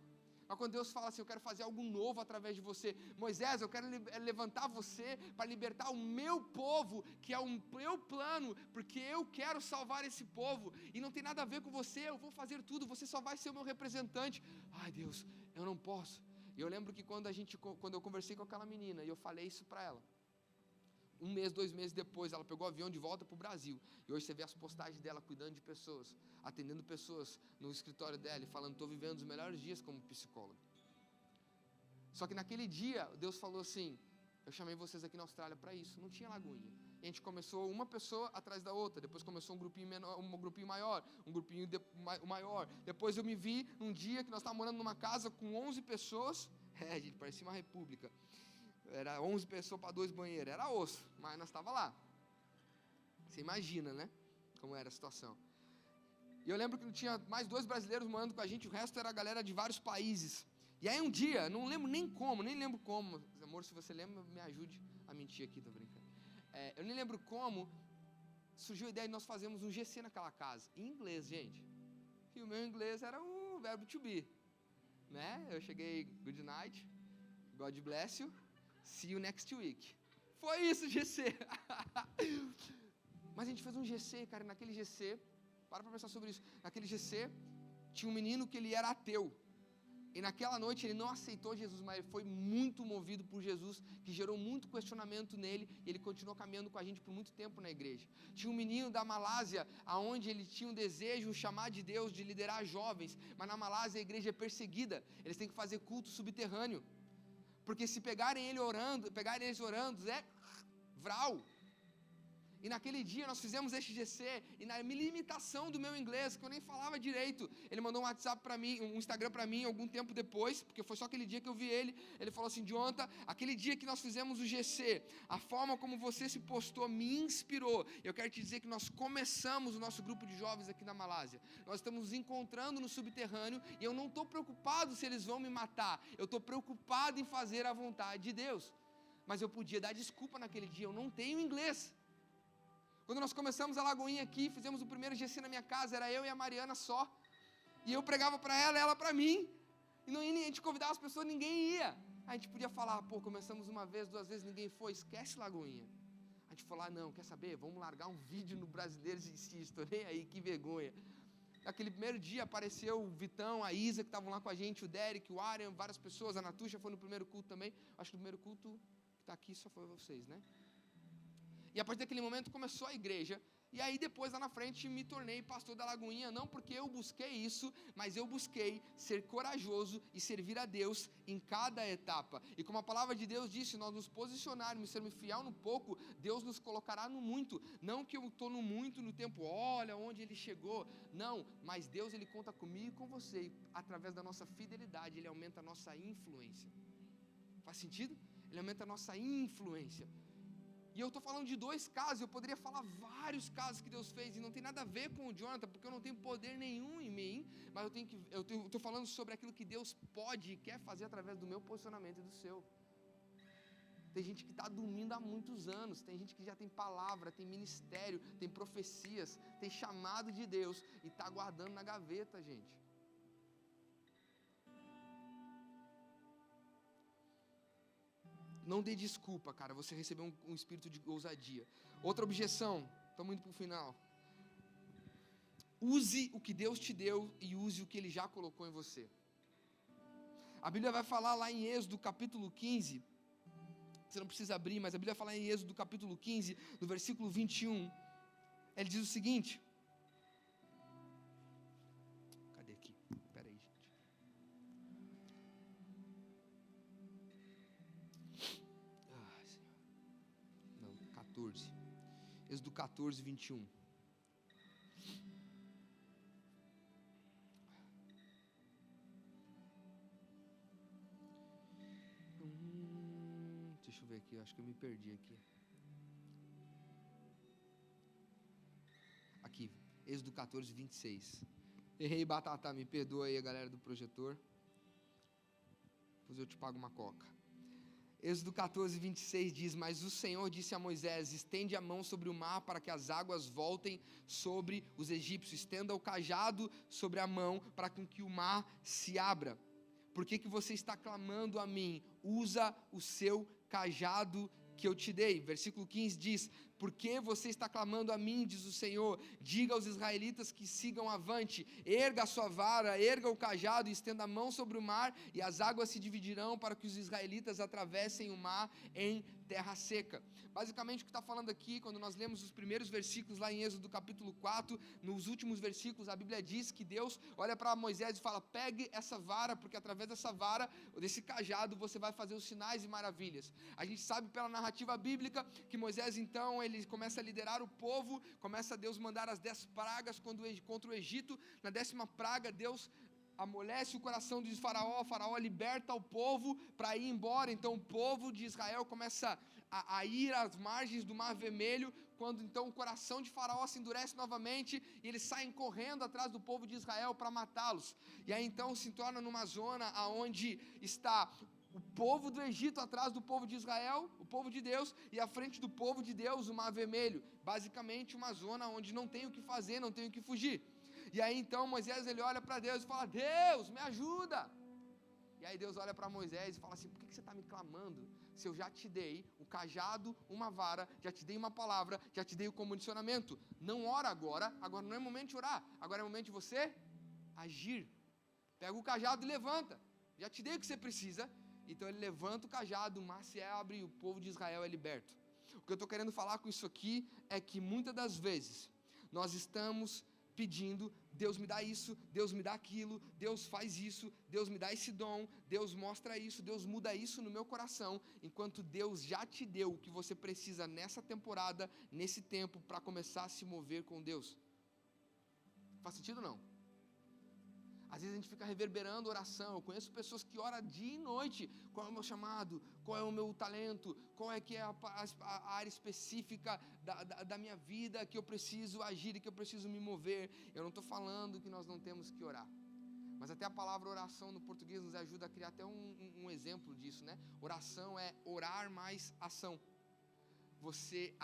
Mas quando Deus fala assim: eu quero fazer algo novo através de você, Moisés, eu quero levantar você para libertar o meu povo, que é o meu plano, porque eu quero salvar esse povo, e não tem nada a ver com você, eu vou fazer tudo, você só vai ser o meu representante. Ai Deus, eu não posso. E eu lembro que quando eu conversei com aquela menina e eu falei isso para ela, um mês, 2 meses depois, ela pegou o avião de volta para o Brasil. E hoje você vê as postagens dela cuidando de pessoas, atendendo pessoas no escritório dela e falando, estou vivendo os melhores dias como psicóloga. Só que naquele dia, Deus falou assim, eu chamei vocês aqui na Austrália para isso, não tinha Lagoinha. E a gente começou uma pessoa atrás da outra, depois começou um grupinho menor, um grupinho maior, um grupinho maior. Depois eu me vi num dia que nós estávamos morando numa casa com 11 pessoas, gente, parecia uma república. Era 11 pessoas para 2 banheiros, era osso, mas nós estávamos lá. Você imagina, né, como era a situação. E eu lembro que tinha mais 2 brasileiros morando com a gente, o resto era a galera de vários países. E aí um dia, não lembro nem como, amor, se você lembra, me ajude a mentir aqui, tô brincando. Eu nem lembro como, surgiu a ideia de nós fazermos um GC naquela casa, em inglês, gente. E o meu inglês era o verbo to be, né? Eu cheguei, good night, God bless you, see you next week. Foi isso, GC. Mas a gente fez um GC, cara, e naquele GC, para pensar sobre isso, naquele GC, tinha um menino que ele era ateu. E naquela noite ele não aceitou Jesus, mas ele foi muito movido por Jesus, que gerou muito questionamento nele, e ele continuou caminhando com a gente por muito tempo na igreja. Tinha um menino da Malásia, aonde ele tinha um desejo, um chamado de Deus de liderar jovens, mas na Malásia a igreja é perseguida, eles têm que fazer culto subterrâneo, porque se pegarem eles orando, é vral. E naquele dia nós fizemos este GC, e na limitação do meu inglês, que eu nem falava direito, ele mandou um WhatsApp para mim, um Instagram para mim, algum tempo depois, porque foi só aquele dia que eu vi ele falou assim, Jonathan, aquele dia que nós fizemos o GC, a forma como você se postou me inspirou. Eu quero te dizer que nós começamos o nosso grupo de jovens aqui na Malásia, nós estamos nos encontrando no subterrâneo, e eu não estou preocupado se eles vão me matar, eu estou preocupado em fazer a vontade de Deus. Mas eu podia dar desculpa naquele dia, eu não tenho inglês. Quando nós começamos a Lagoinha aqui, fizemos o primeiro GC na minha casa, era eu e a Mariana só, e eu pregava para ela para mim, e a gente convidava as pessoas, ninguém ia. A gente podia falar, começamos uma vez, 2 vezes, ninguém foi, esquece Lagoinha. A gente falou, não, quer saber, vamos largar um vídeo no Brasileiros Insisto, nem aí, que vergonha. Naquele primeiro dia apareceu o Vitão, a Isa, que estavam lá com a gente, o Derek, o Arian, várias pessoas, a Natusha foi no primeiro culto também, acho que no primeiro culto que está aqui só foi vocês, né? E a partir daquele momento começou a igreja, e aí depois lá na frente me tornei pastor da Lagoinha, não porque eu busquei isso, mas eu busquei ser corajoso e servir a Deus em cada etapa. E como a palavra de Deus disse, nós nos posicionarmos, sermos fiel no pouco, Deus nos colocará no muito. Não que eu estou no muito no tempo, olha onde ele chegou, não, mas Deus ele conta comigo e com você, e através da nossa fidelidade ele aumenta a nossa influência. Faz sentido? Ele aumenta a nossa influência. E eu estou falando de 2 casos, eu poderia falar vários casos que Deus fez, e não tem nada a ver com o Jonathan, porque eu não tenho poder nenhum em mim, mas eu estou falando sobre aquilo que Deus pode e quer fazer através do meu posicionamento e do seu. Tem gente que está dormindo há muitos anos, tem gente que já tem palavra, tem ministério, tem profecias, tem chamado de Deus, e está guardando na gaveta, gente. Não dê desculpa, cara, você recebeu um espírito de ousadia. Outra objeção, estamos indo para o final. Use o que Deus te deu e use o que Ele já colocou em você. A Bíblia vai falar lá em Êxodo capítulo 15, você não precisa abrir, mas a Bíblia vai falar em Êxodo capítulo 15, no versículo 21, ele diz o seguinte, cadê aqui? Espera aí, gente. Êxodo 14, 21. Deixa eu ver aqui, acho que eu me perdi aqui. Aqui, Êxodo 14, 26. Errei, Batata, me perdoa aí a galera do projetor. Depois eu te pago uma coca. Êxodo 14, 26 diz, mas o Senhor disse a Moisés, estende a mão sobre o mar para que as águas voltem sobre os egípcios, estenda o cajado sobre a mão para que o mar se abra. Por que você está clamando a mim? Usa o seu cajado que eu te dei. Versículo 15 diz, Por que você está clamando a mim, diz o Senhor? Diga aos israelitas que sigam avante, erga a sua vara, erga o cajado e estenda a mão sobre o mar, e as águas se dividirão para que os israelitas atravessem o mar em terra seca. Basicamente o que está falando aqui, quando nós lemos os primeiros versículos lá em Êxodo capítulo 4, nos últimos versículos a Bíblia diz que Deus olha para Moisés e fala: pegue essa vara, porque através dessa vara, desse cajado, você vai fazer os sinais e maravilhas. A gente sabe pela narrativa bíblica que Moisés então, ele começa a liderar o povo, começa Deus mandar as 10 pragas contra o Egito. Na 10ª praga, Deus amolece o coração de Faraó liberta o povo para ir embora. Então o povo de Israel começa a ir às margens do Mar Vermelho, quando então o coração de Faraó se endurece novamente, e eles saem correndo atrás do povo de Israel para matá-los. E aí então se torna numa zona onde está o povo do Egito atrás do povo de Israel, o povo de Deus, e à frente do povo de Deus o Mar Vermelho. Basicamente uma zona onde não tem o que fazer, não tem o que fugir. E aí então Moisés, ele olha para Deus e fala: Deus, me ajuda. E aí Deus olha para Moisés e fala assim: por que você está me clamando, se eu já te dei um cajado, uma vara, já te dei uma palavra, já te dei o comissionamento? Não ora agora não é momento de orar, agora é momento de você agir. Pega o cajado e levanta, já te dei o que você precisa. Então ele levanta o cajado, o mar se abre e o povo de Israel é liberto. O que eu estou querendo falar com isso aqui é que muitas das vezes nós estamos pedindo: Deus me dá isso, Deus me dá aquilo, Deus faz isso, Deus me dá esse dom, Deus mostra isso, Deus muda isso no meu coração, enquanto Deus já te deu o que você precisa nessa temporada, nesse tempo, para começar a se mover com Deus. Faz sentido ou não? Às vezes a gente fica reverberando oração. Eu conheço pessoas que oram dia e noite: qual é o meu chamado, qual é o meu talento, qual é que é a área específica da minha vida que eu preciso agir e que eu preciso me mover. Eu não estou falando que nós não temos que orar, mas até a palavra oração no português nos ajuda a criar até um exemplo disso, né? Oração é orar mais ação.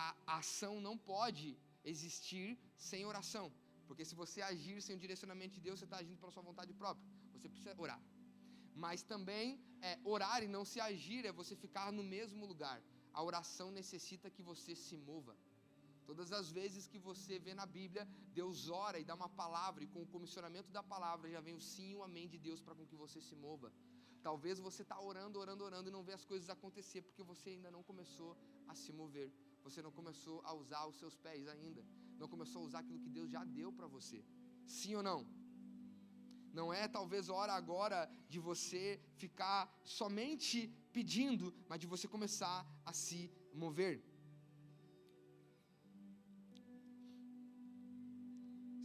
A ação não pode existir sem oração. Porque se você agir sem o direcionamento de Deus, você está agindo pela sua vontade própria. Você precisa orar. Mas também orar e não se agir é você ficar no mesmo lugar. A oração necessita que você se mova. Todas as vezes que você vê na Bíblia, Deus ora e dá uma palavra, e com o comissionamento da palavra já vem o sim e o amém de Deus para com que você se mova. Talvez você está orando e não vê as coisas acontecer porque você ainda não começou a se mover. Você não começou a usar os seus pés ainda. Não começou a usar aquilo que Deus já deu para você. Sim ou não? Não é talvez a hora agora de você ficar somente pedindo, mas de você começar a se mover.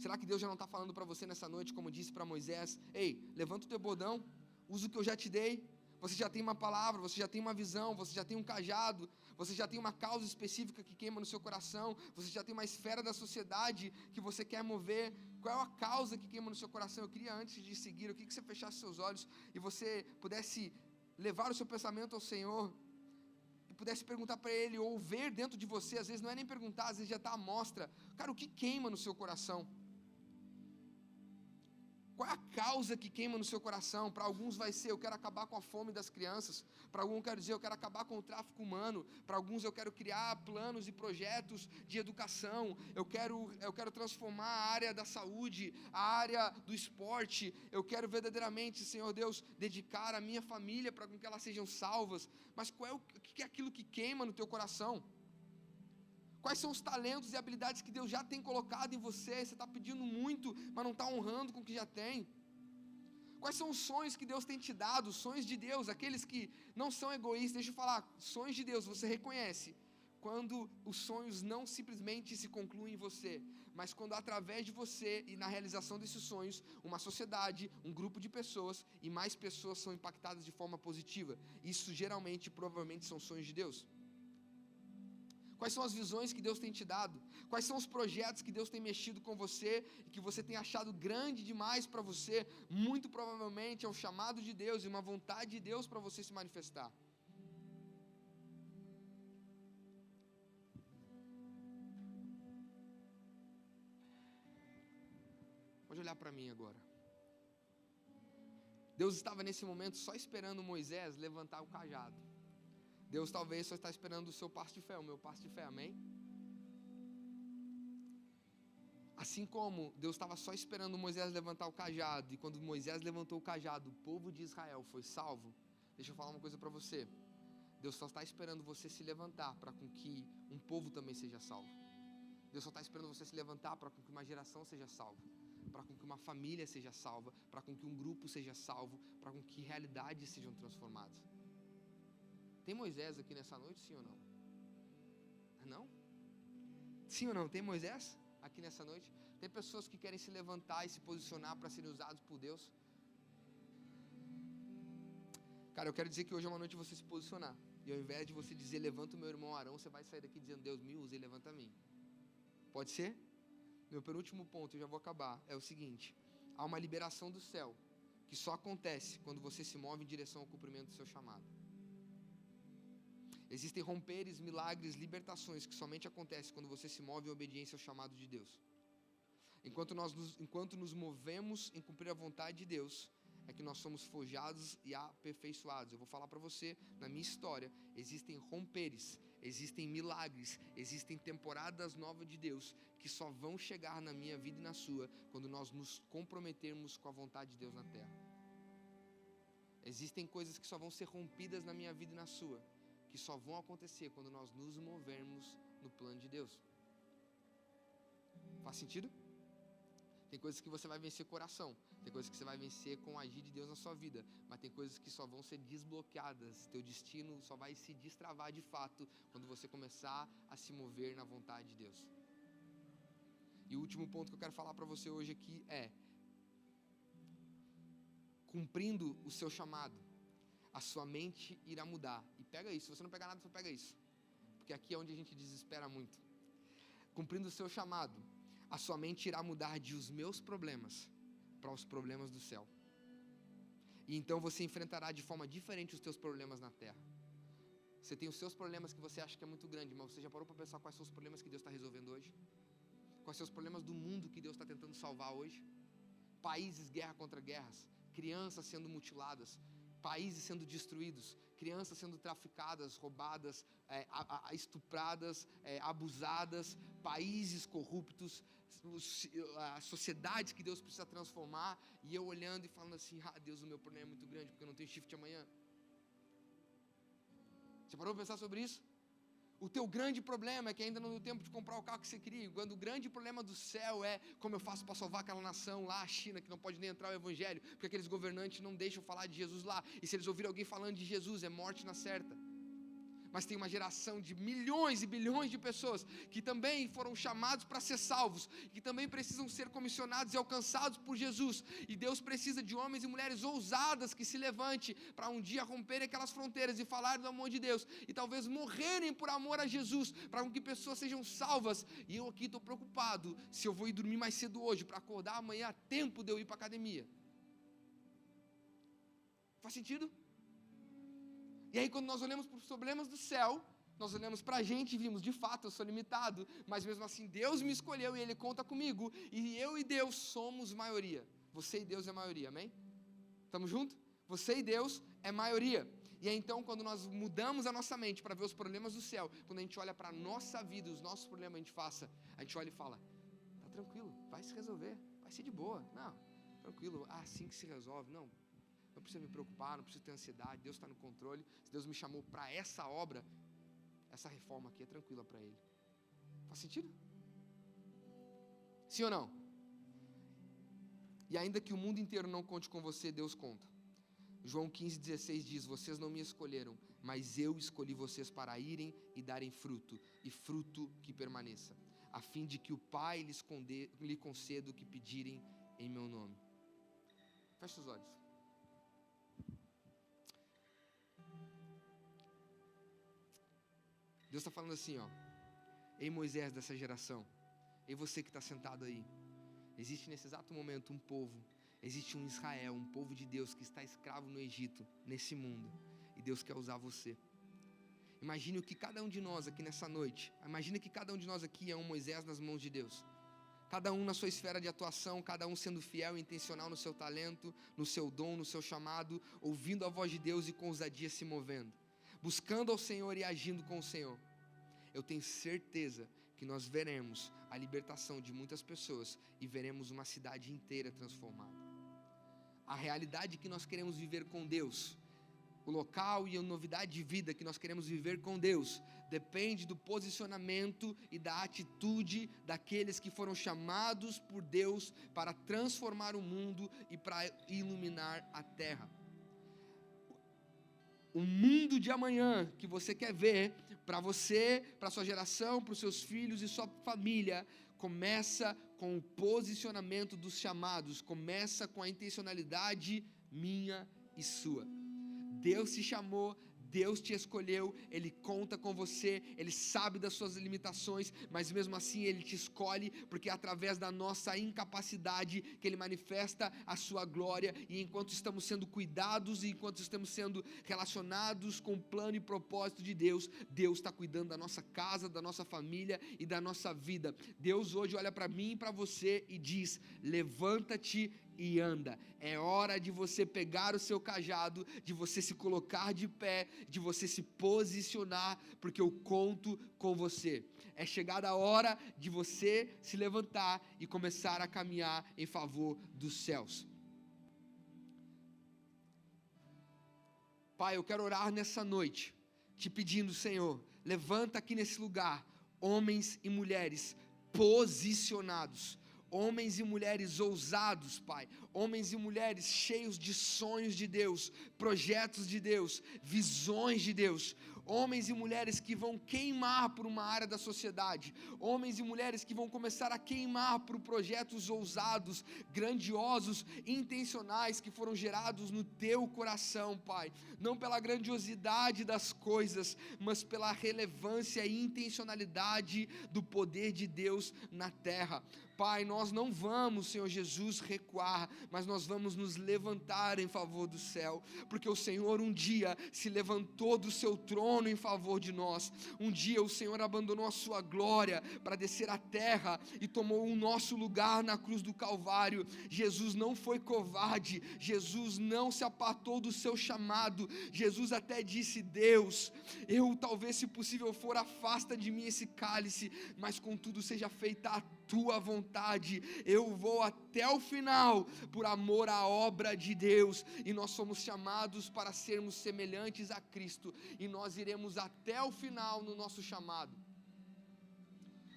Será que Deus já não está falando para você nessa noite, como disse para Moisés: ei, levanta o teu bordão, usa o que eu já te dei. Você já tem uma palavra, você já tem uma visão, você já tem um cajado, você já tem uma causa específica que queima no seu coração, você já tem uma esfera da sociedade que você quer mover. Qual é a causa que queima no seu coração? Eu queria, antes de seguir, eu queria que você fechasse seus olhos e você pudesse levar o seu pensamento ao Senhor, e pudesse perguntar para Ele, ou ver dentro de você. Às vezes não é nem perguntar, às vezes já está à mostra. Cara, o que queima no seu coração? Qual é a causa que queima no seu coração? Para alguns vai ser: eu quero acabar com a fome das crianças. Para alguns eu quero dizer: eu quero acabar com o tráfico humano. Para alguns eu quero criar planos e projetos de educação. Eu quero transformar a área da saúde, a área do esporte. Eu quero verdadeiramente, Senhor Deus, dedicar a minha família para que elas sejam salvas. Mas o que é aquilo que queima no teu coração? Quais são os talentos e habilidades que Deus já tem colocado em você? Você está pedindo muito, mas não está honrando com o que já tem. Quais são os sonhos que Deus tem te dado? Os sonhos de Deus, aqueles que não são egoístas. Deixa eu falar, sonhos de Deus, você reconhece quando os sonhos não simplesmente se concluem em você, mas quando através de você e na realização desses sonhos, uma sociedade, um grupo de pessoas e mais pessoas são impactadas de forma positiva. Isso geralmente, provavelmente, são sonhos de Deus. Quais são as visões que Deus tem te dado? Quais são os projetos que Deus tem mexido com você e que você tem achado grande demais para você? Muito provavelmente é um chamado de Deus e uma vontade de Deus para você se manifestar. Pode olhar para mim agora. Deus estava nesse momento só esperando Moisés levantar o cajado. Deus talvez só está esperando o seu passo de fé, o meu passo de fé, amém? Assim como Deus estava só esperando Moisés levantar o cajado, e quando Moisés levantou o cajado, o povo de Israel foi salvo. Deixa eu falar uma coisa para você. Deus só está esperando você se levantar para com que um povo também seja salvo. Deus só está esperando você se levantar para com que uma geração seja salva, para com que uma família seja salva, para com que um grupo seja salvo, para com que realidades sejam transformadas. Tem Moisés aqui nessa noite, sim ou não? Não? Sim ou não? Tem Moisés aqui nessa noite? Tem pessoas que querem se levantar e se posicionar para serem usados por Deus? Cara, eu quero dizer que hoje é uma noite de você se posicionar. E ao invés de você dizer, levanta o meu irmão Arão, você vai sair daqui dizendo, Deus me usa e levanta a mim. Pode ser? Meu penúltimo ponto, eu já vou acabar, é o seguinte: há uma liberação do céu, que só acontece quando você se move em direção ao cumprimento do seu chamado. Existem romperes, milagres, libertações que somente acontecem quando você se move em obediência ao chamado de Deus. Enquanto nos movemos em cumprir a vontade de Deus, é que nós somos forjados e aperfeiçoados. Eu vou falar para você, na minha história, existem romperes, existem milagres, existem temporadas novas de Deus, que só vão chegar na minha vida e na sua, quando nós nos comprometermos com a vontade de Deus na terra. Existem coisas que só vão ser rompidas na minha vida e na sua, que só vão acontecer quando nós nos movermos no plano de Deus. Faz sentido? Tem coisas que você vai vencer com oração, tem coisas que você vai vencer com o agir de Deus na sua vida, mas tem coisas que só vão ser desbloqueadas, teu destino só vai se destravar de fato quando você começar a se mover na vontade de Deus. E o último ponto que eu quero falar para você hoje aqui é: cumprindo o seu chamado, a sua mente irá mudar. E pega isso, se você não pegar nada, você pega isso, porque aqui é onde a gente desespera muito. Cumprindo o seu chamado, a sua mente irá mudar de os meus problemas para os problemas do céu. E então você enfrentará de forma diferente os teus problemas na terra. Você tem os seus problemas que você acha que é muito grande, mas você já parou para pensar quais são os problemas que Deus está resolvendo hoje? Quais são os problemas do mundo que Deus está tentando salvar hoje? Países, guerra contra guerras, crianças sendo mutiladas, países sendo destruídos, crianças sendo traficadas, roubadas, estupradas, abusadas, países corruptos, a sociedade que Deus precisa transformar, e eu olhando e falando assim, Deus, o meu problema é muito grande, porque eu não tenho shift amanhã. Você parou para pensar sobre isso? O teu grande problema é que ainda não deu tempo de comprar o carro que você queria, quando o grande problema do céu é como eu faço para salvar aquela nação lá, a China, que não pode nem entrar o evangelho, porque aqueles governantes não deixam falar de Jesus lá, e se eles ouvirem alguém falando de Jesus, é morte na certa. Mas tem uma geração de milhões e bilhões de pessoas que também foram chamados para ser salvos, que também precisam ser comissionados e alcançados por Jesus, e Deus precisa de homens e mulheres ousadas que se levante para um dia romperem aquelas fronteiras e falar do amor de Deus, e talvez morrerem por amor a Jesus, para que pessoas sejam salvas. E eu aqui estou preocupado se eu vou ir dormir mais cedo hoje, para acordar amanhã a tempo de eu ir para a academia. Faz sentido? E aí quando nós olhamos para os problemas do céu, nós olhamos para a gente e vimos, de fato eu sou limitado, mas mesmo assim Deus me escolheu e Ele conta comigo, e eu e Deus somos maioria. Você e Deus é maioria, amém? Estamos juntos? Você e Deus é maioria. E aí então quando nós mudamos a nossa mente para ver os problemas do céu, quando a gente olha para a nossa vida, os nossos problemas, a gente olha e fala, tá tranquilo, vai se resolver, vai ser de boa. Não, tranquilo, assim que se resolve. Não precisa me preocupar, não precisa ter ansiedade, Deus está no controle. Se Deus me chamou para essa obra, essa reforma aqui é tranquila para Ele. Faz sentido? Sim ou não? E ainda que o mundo inteiro não conte com você, Deus conta. João 15,16 diz, vocês não me escolheram, mas eu escolhi vocês para irem e darem fruto, e fruto que permaneça, a fim de que o Pai lhe conceda o que pedirem em meu nome. Feche os olhos. Deus está falando assim, ei Moisés dessa geração, ei você que está sentado aí, existe nesse exato momento um povo, existe um Israel, um povo de Deus que está escravo no Egito, nesse mundo, e Deus quer usar você. Imagine o que cada um de nós aqui nessa noite, imagine que cada um de nós aqui é um Moisés nas mãos de Deus, cada um na sua esfera de atuação, cada um sendo fiel e intencional no seu talento, no seu dom, no seu chamado, ouvindo a voz de Deus e com ousadia se movendo, buscando ao Senhor e agindo com o Senhor. Eu tenho certeza que nós veremos a libertação de muitas pessoas e veremos uma cidade inteira transformada. A realidade que nós queremos viver com Deus, o local e a novidade de vida que nós queremos viver com Deus, depende do posicionamento e da atitude daqueles que foram chamados por Deus para transformar o mundo e para iluminar a terra. O mundo de amanhã que você quer ver, para você, para sua geração, para os seus filhos e sua família, começa com o posicionamento dos chamados, começa com a intencionalidade minha e sua. Deus te chamou, Deus te escolheu, Ele conta com você, Ele sabe das suas limitações, mas mesmo assim Ele te escolhe, porque é através da nossa incapacidade que Ele manifesta a sua glória, e enquanto estamos sendo cuidados, e enquanto estamos sendo relacionados com o plano e propósito de Deus, Deus está cuidando da nossa casa, da nossa família e da nossa vida. Deus hoje olha para mim e para você e diz: levanta-te e anda. É hora de você pegar o seu cajado, de você se colocar de pé, de você se posicionar, porque eu conto com você. É chegada a hora de você se levantar e começar a caminhar em favor dos céus. Pai, eu quero orar nessa noite, te pedindo, Senhor, levanta aqui nesse lugar homens e mulheres posicionados, homens e mulheres ousados, Pai, homens e mulheres cheios de sonhos de Deus, projetos de Deus, visões de Deus, homens e mulheres que vão queimar por uma área da sociedade, homens e mulheres que vão começar a queimar por projetos ousados, grandiosos, intencionais, que foram gerados no teu coração, Pai, não pela grandiosidade das coisas, mas pela relevância e intencionalidade do poder de Deus na terra. Pai, nós não vamos, Senhor Jesus, recuar, mas nós vamos nos levantar em favor do céu, porque o Senhor um dia se levantou do seu trono em favor de nós. Um dia o Senhor abandonou a sua glória para descer à terra e tomou o nosso lugar na cruz do Calvário. Jesus não foi covarde, Jesus não se apartou do seu chamado. Jesus até disse: Deus, eu talvez, se possível for, afasta de mim esse cálice, mas contudo seja feita a tua vontade. Eu vou até o final por amor à obra de Deus, e nós somos chamados para sermos semelhantes a Cristo, e nós iremos até o final no nosso chamado.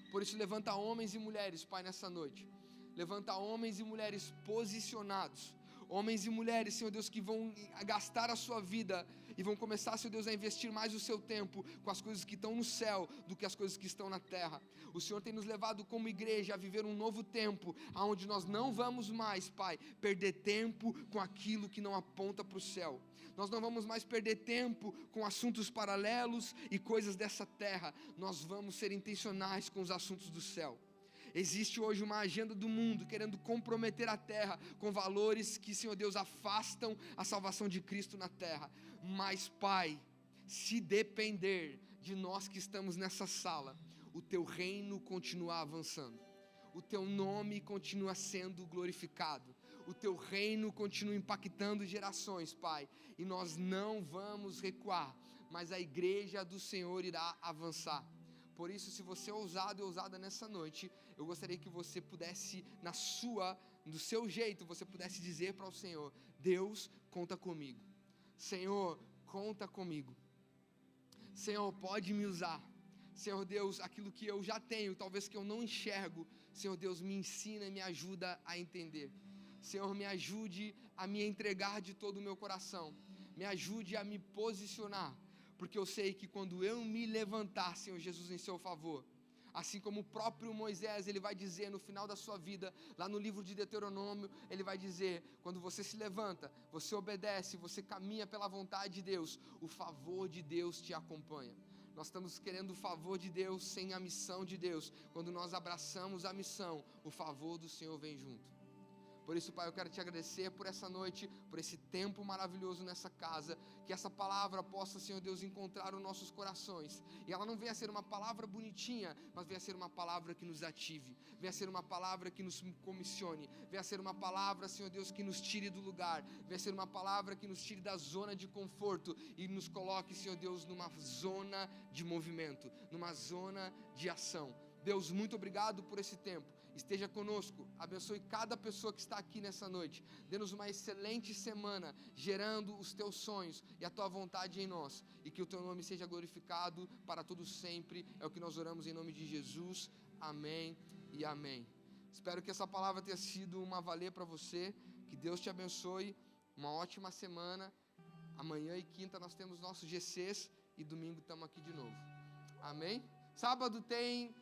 Por isso, levanta homens e mulheres, Pai, nessa noite. Levanta homens e mulheres posicionados, homens e mulheres, Senhor Deus, que vão gastar a sua vida e vão começar, Senhor Deus, a investir mais o seu tempo com as coisas que estão no céu do que as coisas que estão na terra. O Senhor tem nos levado como igreja a viver um novo tempo, onde nós não vamos mais, Pai, perder tempo com aquilo que não aponta para o céu. Nós não vamos mais perder tempo com assuntos paralelos e coisas dessa terra. Nós vamos ser intencionais com os assuntos do céu. Existe hoje uma agenda do mundo querendo comprometer a terra com valores que, Senhor Deus, afastam a salvação de Cristo na terra. Mas, Pai, se depender de nós que estamos nessa sala, o teu reino continua avançando, o teu nome continua sendo glorificado, o teu reino continua impactando gerações, Pai, e nós não vamos recuar, mas a igreja do Senhor irá avançar. Por isso, se você é ousado e ousada nessa noite, eu gostaria que você pudesse, do seu jeito, você pudesse dizer para o Senhor: Deus, conta comigo. Senhor, conta comigo. Senhor, pode me usar. Senhor Deus, aquilo que eu já tenho, talvez que eu não enxergo, Senhor Deus, me ensina e me ajuda a entender. Senhor, me ajude a me entregar de todo o meu coração. Me ajude a me posicionar. Porque eu sei que quando eu me levantar, Senhor Jesus, em seu favor, assim como o próprio Moisés, ele vai dizer no final da sua vida, lá no livro de Deuteronômio, ele vai dizer: quando você se levanta, você obedece, você caminha pela vontade de Deus, o favor de Deus te acompanha. Nós estamos querendo o favor de Deus sem a missão de Deus. Quando nós abraçamos a missão, o favor do Senhor vem junto. Por isso, Pai, eu quero te agradecer por essa noite, por esse tempo maravilhoso nessa casa, que essa palavra possa, Senhor Deus, encontrar os nossos corações, e ela não venha a ser uma palavra bonitinha, mas venha a ser uma palavra que nos ative, venha a ser uma palavra que nos comissione, venha a ser uma palavra, Senhor Deus, que nos tire do lugar, venha a ser uma palavra que nos tire da zona de conforto e nos coloque, Senhor Deus, numa zona de movimento, numa zona de ação. Deus, muito obrigado por esse tempo. Esteja conosco, abençoe cada pessoa que está aqui nessa noite. Dê-nos uma excelente semana, gerando os teus sonhos e a tua vontade em nós. E que o teu nome seja glorificado para todos sempre. É o que nós oramos em nome de Jesus. Amém e amém. Espero que essa palavra tenha sido uma valer para você. Que Deus te abençoe. Uma ótima semana. Amanhã e quinta nós temos nossos GCs e domingo estamos aqui de novo. Amém? Sábado tem